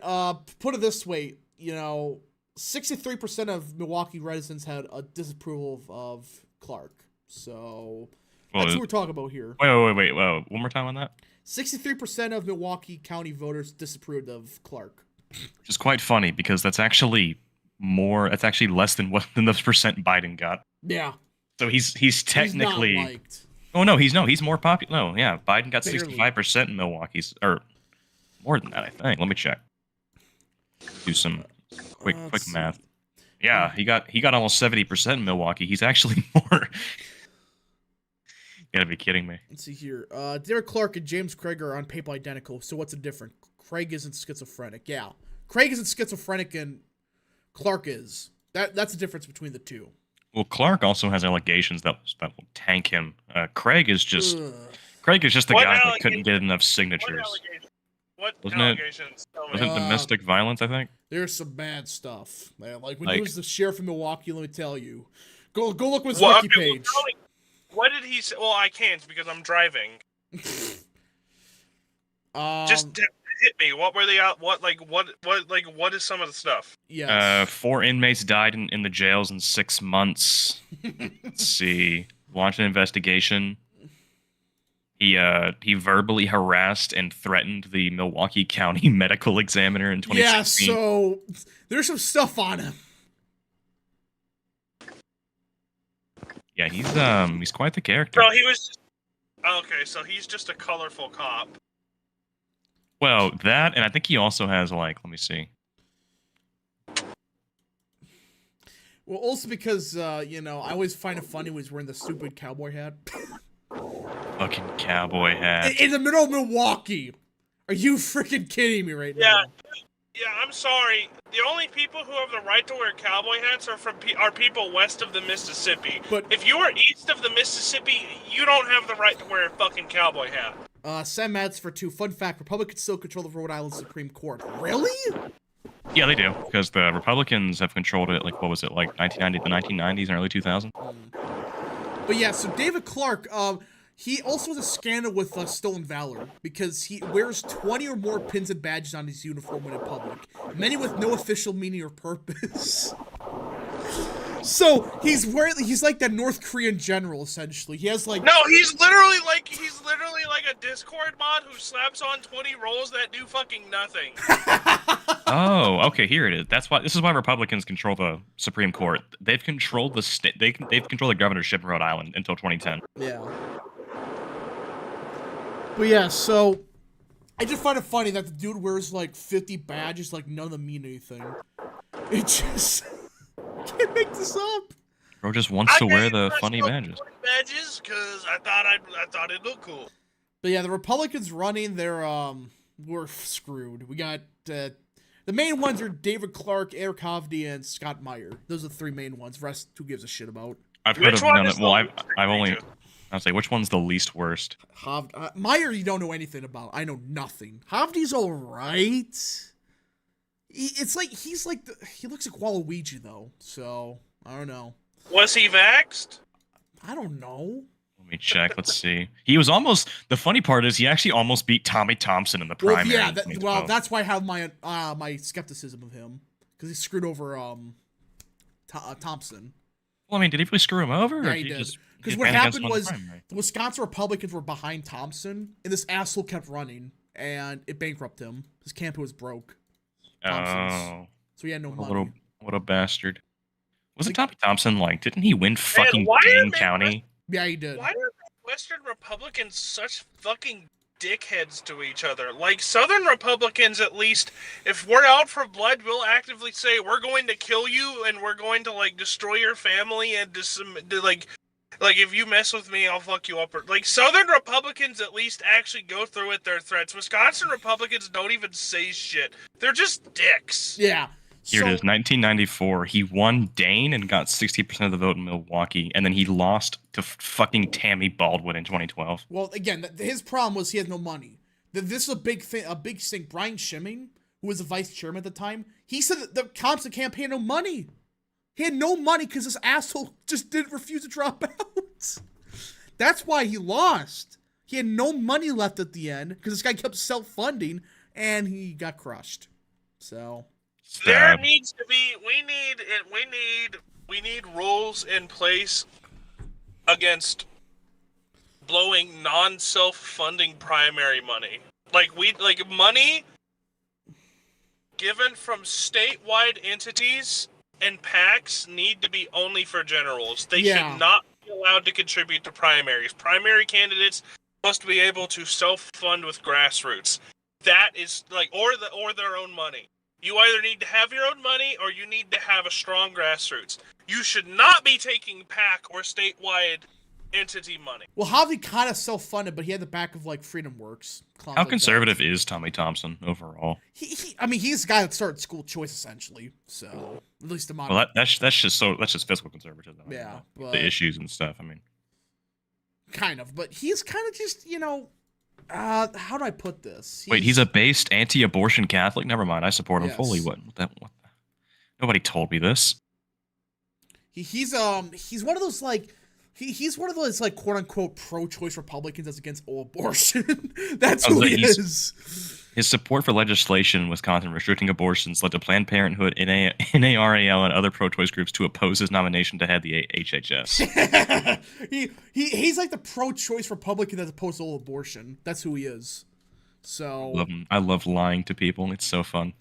put it this way, 63% of Milwaukee residents had a disapproval of Clark. So that's what we're talking about here. Wait. One more time on that. 63% of Milwaukee County voters disapproved of Clark. Which is quite funny because that's actually more. That's actually less than the percent Biden got. Yeah. So he's technically. He's not liked. Oh no, he's more popular. No, yeah, Biden got Barely. 65% in Milwaukee's, or more than that, I think. Let me check. Do some quick math. Yeah, he got almost 70% in Milwaukee. He's actually more. You gotta be kidding me. Let's see here. Derek Clark and James Craig are on paper identical. So what's the difference? Craig isn't schizophrenic. Yeah, Craig isn't schizophrenic and Clark is. That's the difference between the two. Well, Clark also has allegations that will tank him. Craig is just the guy that couldn't get enough signatures. What Wasn't allegations? Was it domestic violence? I think. There's some bad stuff, man. Like when he was the sheriff of Milwaukee, let me tell you. Go look at his wiki page. What did he say? Well, I can't because I'm driving. Just hit me. What were they out? What is some of the stuff? Yes. 4 inmates died in the jails in 6 months. Let's see. Launched an investigation. He verbally harassed and threatened the Milwaukee County medical examiner in 2016. Yeah, so there's some stuff on him. Yeah, he's quite the character. So he was just, okay, so he's just a colorful cop. Well, that, and I think he also has, let me see. Well, also because, I always find it funny when he's wearing the stupid cowboy hat. Fucking cowboy hat. In the middle of Milwaukee. Are you freaking kidding me right now? Yeah, I'm sorry. The only people who have the right to wear cowboy hats are people west of the Mississippi. But if you are east of the Mississippi, you don't have the right to wear a fucking cowboy hat. Sam adds for 2. Fun fact, Republicans still control the Rhode Island Supreme Court. Really? Yeah, they do. Because the Republicans have controlled it, what was it, 1990, the 1990s and early 2000s? But yeah, so David Clark, he also has a scandal with stolen valor because he wears 20 or more pins and badges on his uniform when in public, many with no official meaning or purpose. So he's like that North Korean general essentially. He has No, he's literally like a Discord mod who slaps on 20 roles that do fucking nothing. Oh, okay, here it is. This is why Republicans control the Supreme Court. They've controlled the state. They've controlled the governorship in Rhode Island until 2010. Yeah. But yeah, so I just find it funny that the dude wears 50 badges, none of them mean anything. It just can't make this up. Bro just wants to wear the funny badges. Badges, because I thought it looked cool. But yeah, the Republicans running, we're screwed. We got the main ones are David Clark, Eric Hovde, and Scott Meyer. Those are the 3 main ones. Rest, who gives a shit about? I've heard of none of. Well, I've only. I'll say which one's the least worst. Meyer, you don't know anything about. I know nothing. Hovde's all right. He looks like Waluigi though. So I don't know. Was he vaxxed? I don't know. Let me check. Let's see. He was almost. The funny part is he actually almost beat Tommy Thompson in the primary. Well, that's why I have my my skepticism of him because he screwed over Thompson. Well, I mean, did he really screw him over? Yeah, he did. Because what happened was the Wisconsin Republicans were behind Thompson, and this asshole kept running, and it bankrupted him. His campaign was broke. Oh. So he had no money. What a bastard. Wasn't Tommy Thompson didn't he win fucking Dane County? Yeah, he did. Why are Western Republicans such fucking dickheads to each other? Southern Republicans, at least, if we're out for blood, we'll actively say, we're going to kill you, and we're going to, destroy your family, and if you mess with me, I'll fuck you up. Southern Republicans at least actually go through with their threats. Wisconsin Republicans don't even say shit. They're just dicks. Yeah. Here it is, 1994. He won Dane and got 60% of the vote in Milwaukee, and then he lost to fucking Tammy Baldwin in 2012. Well, again, his problem was he had no money. This is a big thing. Brian Schimming, who was the vice chairman at the time, he said that the Thompson campaign had no money. He had no money because this asshole just didn't refuse to drop out. That's why he lost. He had no money left at the end because this guy kept self-funding and he got crushed. So there needs to be we need rules in place against blowing non-self-funding primary money. Like money given from statewide entities and PACs need to be only for generals. They should not be allowed to contribute to primaries. Primary candidates must be able to self-fund with grassroots. That is or their own money. You either need to have your own money or you need to have a strong grassroots. You should not be taking PAC or statewide entity money. Well, Javi kind of self-funded, but he had the back of Freedom Works. How conservative is Tommy Thompson overall? He's the guy that started school choice essentially. So at least the model. Well, that's just fiscal conservatism. Yeah, but, the issues and stuff. I mean, kind of, but he's kind of just how do I put this? Wait, he's a based anti-abortion Catholic. Never mind, I support him fully. What? Nobody told me this. He's one of those He's one of those quote unquote pro-choice Republicans that's against all abortion. That's who he is. His support for legislation in Wisconsin restricting abortions led to Planned Parenthood, NARAL, and other pro-choice groups to oppose his nomination to head the HHS. He's like the pro-choice Republican as opposed to all abortion. That's who he is. So I love lying to people. It's so fun.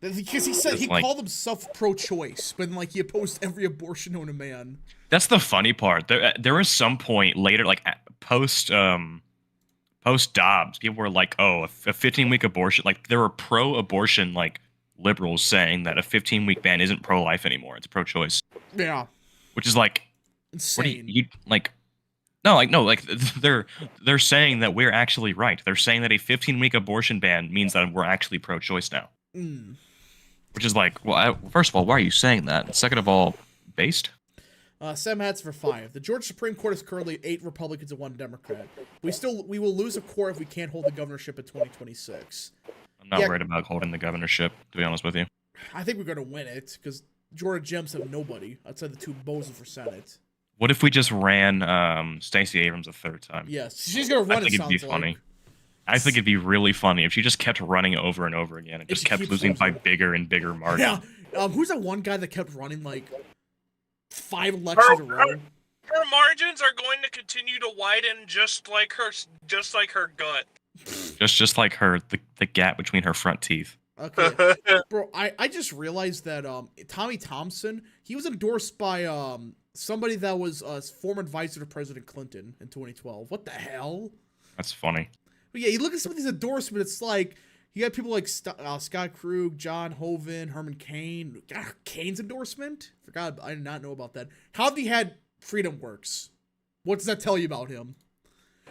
Because he called himself pro-choice, but he opposed every abortion known to man. That's the funny part. There was some point later, post Dobbs, people were like, "Oh, a 15-week abortion." There were pro-abortion liberals saying that a 15-week ban isn't pro-life anymore; it's pro-choice. Yeah, which is insane. They're saying that we're actually right. They're saying that a 15-week abortion ban means that we're actually pro-choice now. Which is well, first of all, why are you saying that? And second of all, based? 7 hats for 5. The Georgia Supreme Court is currently 8 Republicans and 1 Democrat. We will lose a court if we can't hold the governorship in 2026. I'm not worried about holding the governorship, to be honest with you. I think we're going to win it, because Georgia Gems have nobody outside the 2 Bozos for Senate. What if we just ran Stacey Abrams a third time? Yes, she's going to run. I think it'd be funny. I think it'd be really funny if she just kept running over and over again and just kept losing by bigger and bigger margins. Yeah. Who's that one guy that kept running 5 elections in a row? Her margins are going to continue to widen just like her gut. Just like the gap between her front teeth. Okay. Bro, I just realized that Tommy Thompson, he was endorsed by somebody that was a former advisor to President Clinton in 2012. What the hell? That's funny. But yeah, you look at some of these endorsements, it's you got people like Scott Krug, John Hoeven, Herman Cain. Cain's endorsement? Forgot, I did not know about that. Javi had Freedom Works. What does that tell you about him?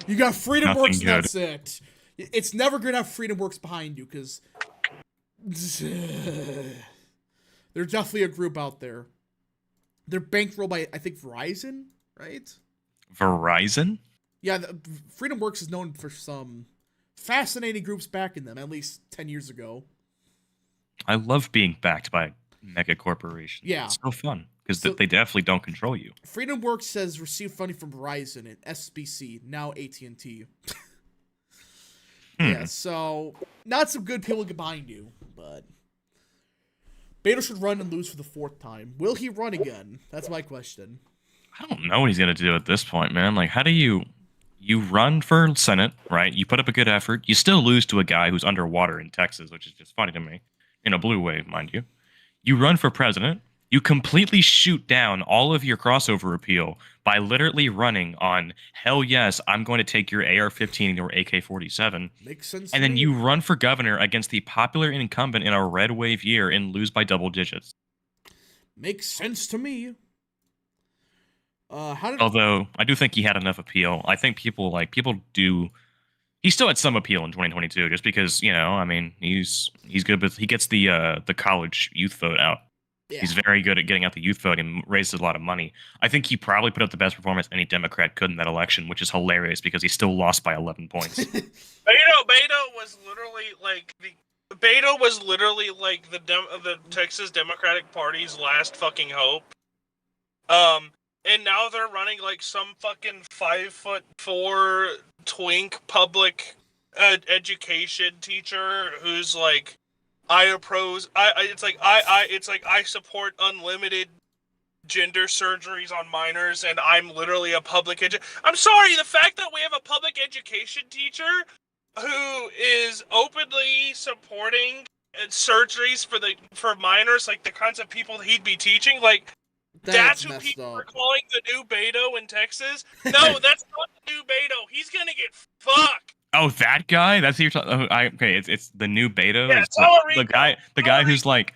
You got Freedom Works, and that's it. It's never going to have Freedom Works behind you, because there's definitely a group out there. They're bankrolled by, I think, Verizon, right? Verizon? Yeah, Freedom Works is known for some fascinating groups backing them, at least 10 years ago. I love being backed by mega corporations. Yeah. It's so fun, because they definitely don't control you. Freedom Works says received funding from Verizon and SBC, now AT&T. Yeah, so not some good people behind you, but Beto should run and lose for the 4th time. Will he run again? That's my question. I don't know what he's going to do at this point, man. How do you run for Senate, right? You put up a good effort. You still lose to a guy who's underwater in Texas, which is just funny to me. In a blue wave, mind you. You run for president. You completely shoot down all of your crossover appeal by literally running on, hell yes, I'm going to take your AR-15 or AK-47. Makes sense. And then you run for governor against the popular incumbent in a red wave year and lose by double digits. Makes sense to me. Although I do think he had enough appeal. I think people do. He still had some appeal in 2022, just because he's good, but he gets the college youth vote out. Yeah. He's very good at getting out the youth vote and raises a lot of money. I think he probably put up the best performance any Democrat could in that election, which is hilarious because he still lost by 11 points. Beto was literally Beto was literally like the Texas Democratic Party's last fucking hope. And now they're running like some fucking 5'4" twink public education teacher who's like, I support unlimited gender surgeries on minors, and I'm literally a public I'm sorry, the fact that we have a public education teacher who is openly supporting surgeries for minors, like the kinds of people he'd be teaching, like that's who people are calling the new Beto in Texas. No, that's not the new Beto. He's gonna get fucked. Oh, that guy? That's who you're talking. Okay, it's the new Beto. Yeah, the guy who's like,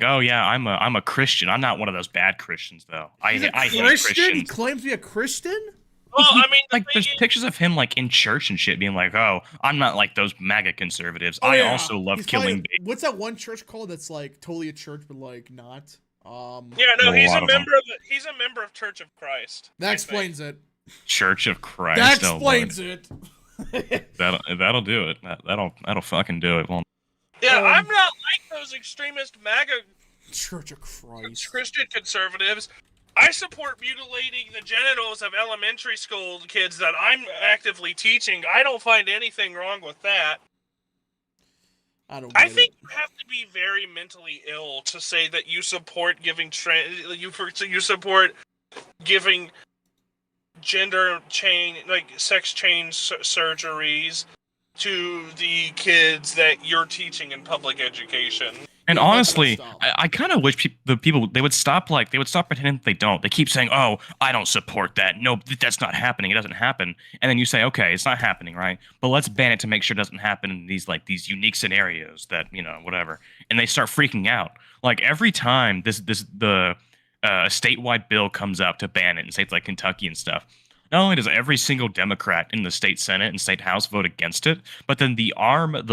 oh yeah, I'm a Christian. I'm not one of those bad Christians though. I hate Christians. He claims to be a Christian? Well, I mean, like there's pictures of him like in church and shit, being like, "Oh, I'm not like those MAGA conservatives. I also love killing babies." What's that one church called that's like totally a church but like not? Yeah, no, he's a member of Church of Christ. That explains it. Church of Christ. That explains it. That'll do it. That'll fucking do it. Well, yeah, I'm not like those extremist MAGA Church of Christ Christian conservatives. I support mutilating the genitals of elementary school kids that I'm actively teaching. I don't find anything wrong with that. I think you have to be very mentally ill to say that you support giving you support giving gender change, like sex change surgeries to the kids that you're teaching in public education. And honestly, I kind of wish the people they would stop pretending that they don't. They keep saying, "Oh, I don't support that. No, that's not happening. It doesn't happen." And then you say, "Okay, it's not happening, right? But let's ban it to make sure it doesn't happen in these unique scenarios that, whatever." And they start freaking out. Like every time the statewide bill comes up to ban it in states like Kentucky and stuff, not only does every single Democrat in the state Senate and state House vote against it, but then the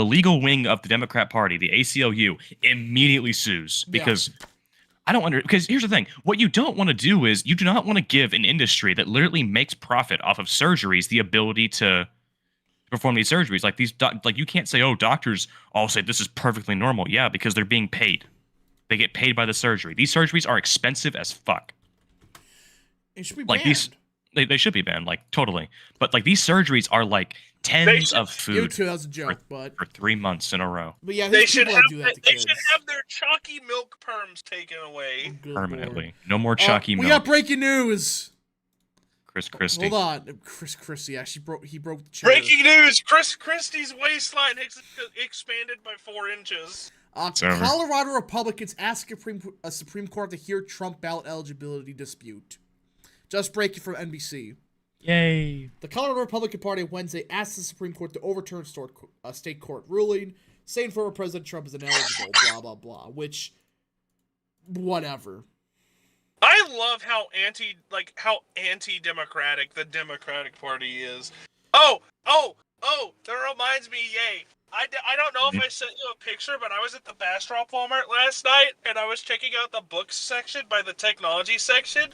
legal wing of the Democrat Party, the ACLU, immediately sues because because here's the thing: what you don't want to do is you do not want to give an industry that literally makes profit off of surgeries the ability to perform these surgeries. Like you can't say, "Oh, doctors all say this is perfectly normal." Yeah, because they're being paid. They get paid by the surgery. These surgeries are expensive as fuck. It should be banned. They should be banned, like totally. But like these surgeries are like tens of food that was a joke, but for 3 months in a row. But yeah, they should have their chalky milk perms taken away permanently. Lord. No more chalky milk. We got breaking news. Chris Christie. Hold on, Chris Christie. Yeah, he broke the chair. Breaking news: Chris Christie's waistline expanded by 4 inches. Colorado Republicans ask a Supreme Court to hear Trump ballot eligibility dispute. Just breaking from NBC. Yay. The Colorado Republican Party Wednesday asked the Supreme Court to overturn state court ruling, saying former President Trump is ineligible, blah, blah, blah, which, whatever. I love how anti-democratic the Democratic Party is. Oh, that reminds me, yay. I don't know if I sent you a picture, but I was at the Bastrop Walmart last night, and I was checking out the books section by the technology section,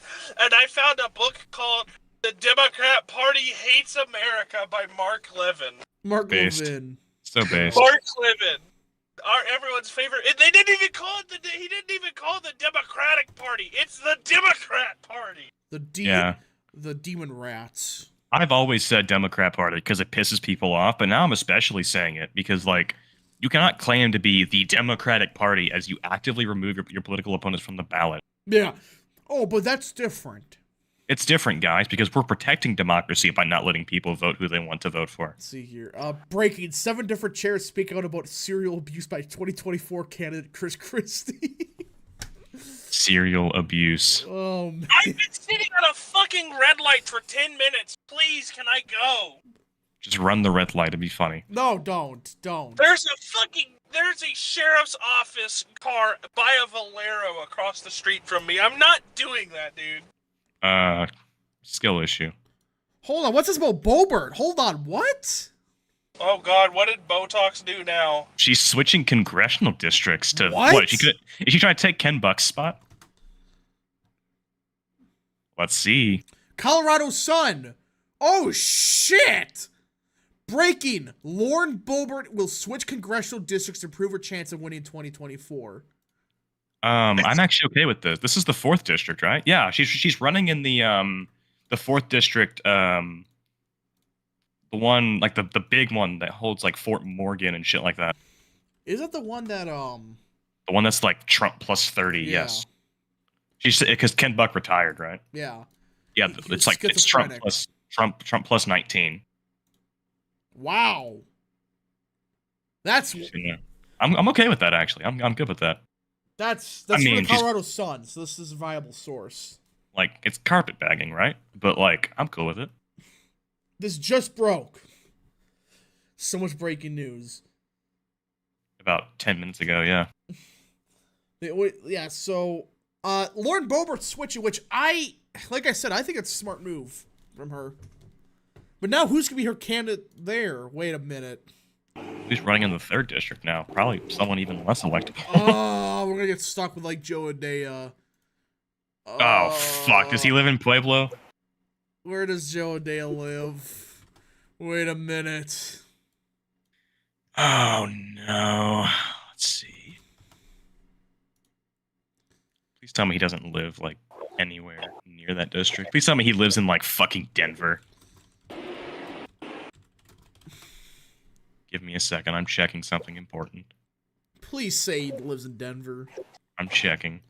and I found a book called The Democrat Party Hates America by Mark Levin. Levin. So based. Mark Levin. Everyone's favorite. They didn't even call it he didn't even call it the Democratic Party. It's the Democrat Party. The demon rats. I've always said Democrat Party because it pisses people off, but now I'm especially saying it because, like, you cannot claim to be the Democratic Party as you actively remove your political opponents from the ballot. Yeah. Oh, but that's different. It's different, guys, because we're protecting democracy by not letting people vote who they want to vote for. Let's see here. Breaking 7 different chairs speak out about serial abuse by 2024 candidate Chris Christie. Serial abuse. Oh, man. I've been sitting at a fucking red light for 10 minutes. Please, can I go? Just run the red light. It'd be funny. No, don't. There's a sheriff's office car by a Valero across the street from me. I'm not doing that, dude. Skill issue. Hold on, what's this about Boebert? Hold on, what? Oh God, what did Botox do now? She's switching congressional districts to what? Is she trying to take Ken Buck's spot? Let's see. Colorado Sun. Oh shit! Breaking! Lauren Boebert will switch congressional districts to improve her chance of winning in 2024. I'm actually okay with this. This is the 4th district, right? Yeah, she's running in the 4th district, the one like the big one that holds like Fort Morgan and shit like that. Is that the one that The one that's like Trump plus 30, Yeah. yes. She's because Ken Buck retired, right? Yeah. Yeah, it's like it's Trump plus 19. Wow. That's Yeah. I'm okay with that actually. I'm good with that. That's I mean, for the Colorado Sun, so this is a viable source. Like it's carpetbagging, right? But like I'm cool with it. This just broke. So much breaking news. About 10 minutes ago, yeah. Yeah, so Lauren Boebert switching, which like I said, I think it's a smart move from her. But now who's gonna be her candidate there? Wait a minute. Who's running in the 3rd district now? Probably someone even less electable. Oh, we're gonna get stuck with like Joe Adea. Oh fuck! Does he live in Pueblo? Where does Joe Adea live? Wait a minute. Oh no. Let's see. Please tell me he doesn't live like anywhere near that district. Please tell me he lives in like fucking Denver. Give me a second. I'm checking something important. Please say he lives in Denver. I'm checking.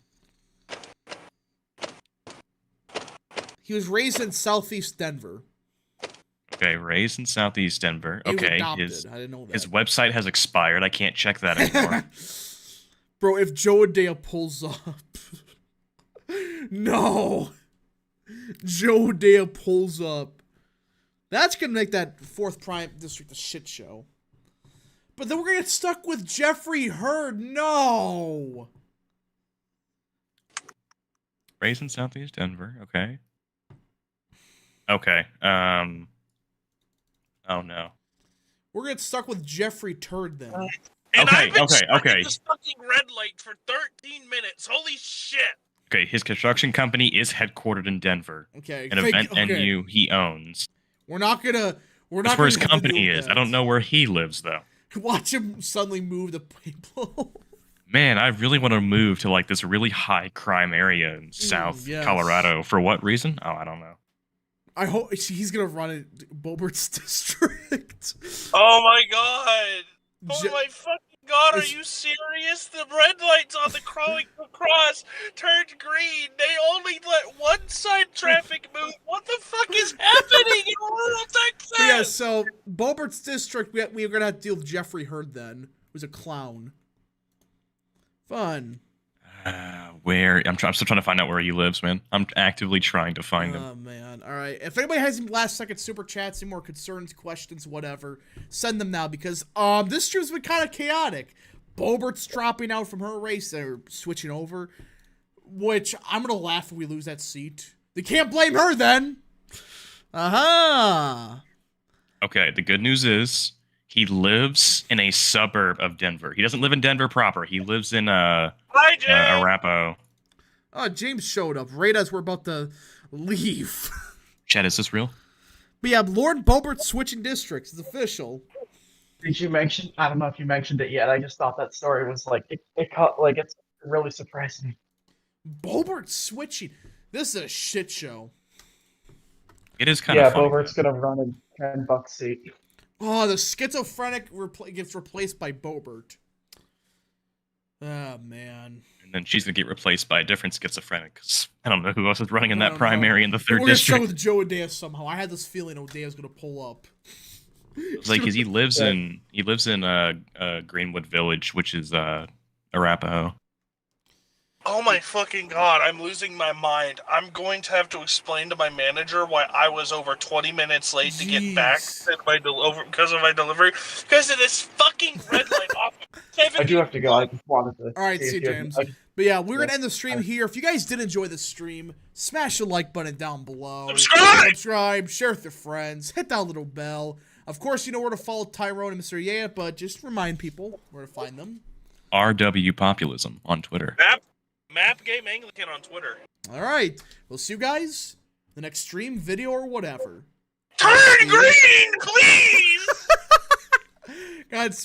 He was raised in Southeast Denver. Okay, raised in Southeast Denver. He was Okay, adopted. I didn't know that. his website has expired. I can't check that anymore. Bro, if Joe Adea pulls up... No! Joe Adea pulls up. That's gonna make that 4th Prime District a shit show. But then we're gonna get stuck with Jeffrey Hurd. No! Raised in Southeast Denver. Okay. Okay. Oh no. We're gonna get stuck with Jeffrey Turd then. And Okay, I've been stuck okay. in this fucking red light for 13 minutes. Holy shit! Okay, his construction company is headquartered in Denver. Okay. An event venue he owns. We're not gonna. That's where his company is. I don't know where he lives though. Watch him suddenly move to Pueblo. Man, I really want to move to like this really high crime area in South yes. Colorado. For what reason? Oh, I don't know. I hope he's gonna run in Boebert's district. Oh my god! Oh my fucking god, are you serious? The red lights on the crawling across turned green. They only let one side traffic move. What the fuck is happening in rural Texas? Yeah, so Boebert's district, we're gonna have to deal with Jeffrey Hurd then, who's a clown. Fun. Where? I'm still trying to find out where he lives, man. I'm actively trying to find him. Oh, man. All right. If anybody has any last-second super chats, any more concerns, questions, whatever, send them now because this stream's been kind of chaotic. Boebert's dropping out from her race. They're switching over, which I'm going to laugh if we lose that seat. They can't blame her then. Aha. Okay, the good news is he lives in a suburb of Denver. He doesn't live in Denver proper. He lives in Arapahoe. Oh, James showed up right as we're about to leave. Chad, is this real? But yeah, Lord Boebert switching districts. It's official. Did you mention? I don't know if you mentioned it yet. I just thought that story was like it's really surprising. Boebert switching. This is a shit show. It is kind of funny. Yeah, Boebert's gonna run in $10 seat. Oh, the schizophrenic gets replaced by Boebert. Oh, man. And then she's going to get replaced by a different schizophrenic. 'Cause I don't know who else is running in that primary in the 3rd district. We're going to show with Joe Adea somehow. I had this feeling Odea's going to pull up. It's like, 'cause he lives in Greenwood Village, which is Arapahoe. Oh my fucking god, I'm losing my mind. I'm going to have to explain to my manager why I was over 20 minutes late to get back because of my delivery. Because of this fucking red light off. I do have to go. I just wanted to. All right, see you, James. But yeah, we're going to end the stream here. If you guys did enjoy the stream, smash the like button down below. Subscribe, share with your friends, hit that little bell. Of course, you know where to follow Tyrone and Mr. Yeah, but just remind people where to find them. RW Populism on Twitter. Map Game Anglican on Twitter. All right. We'll see you guys in the next stream, video, or whatever. Turn green, please. Godspeed.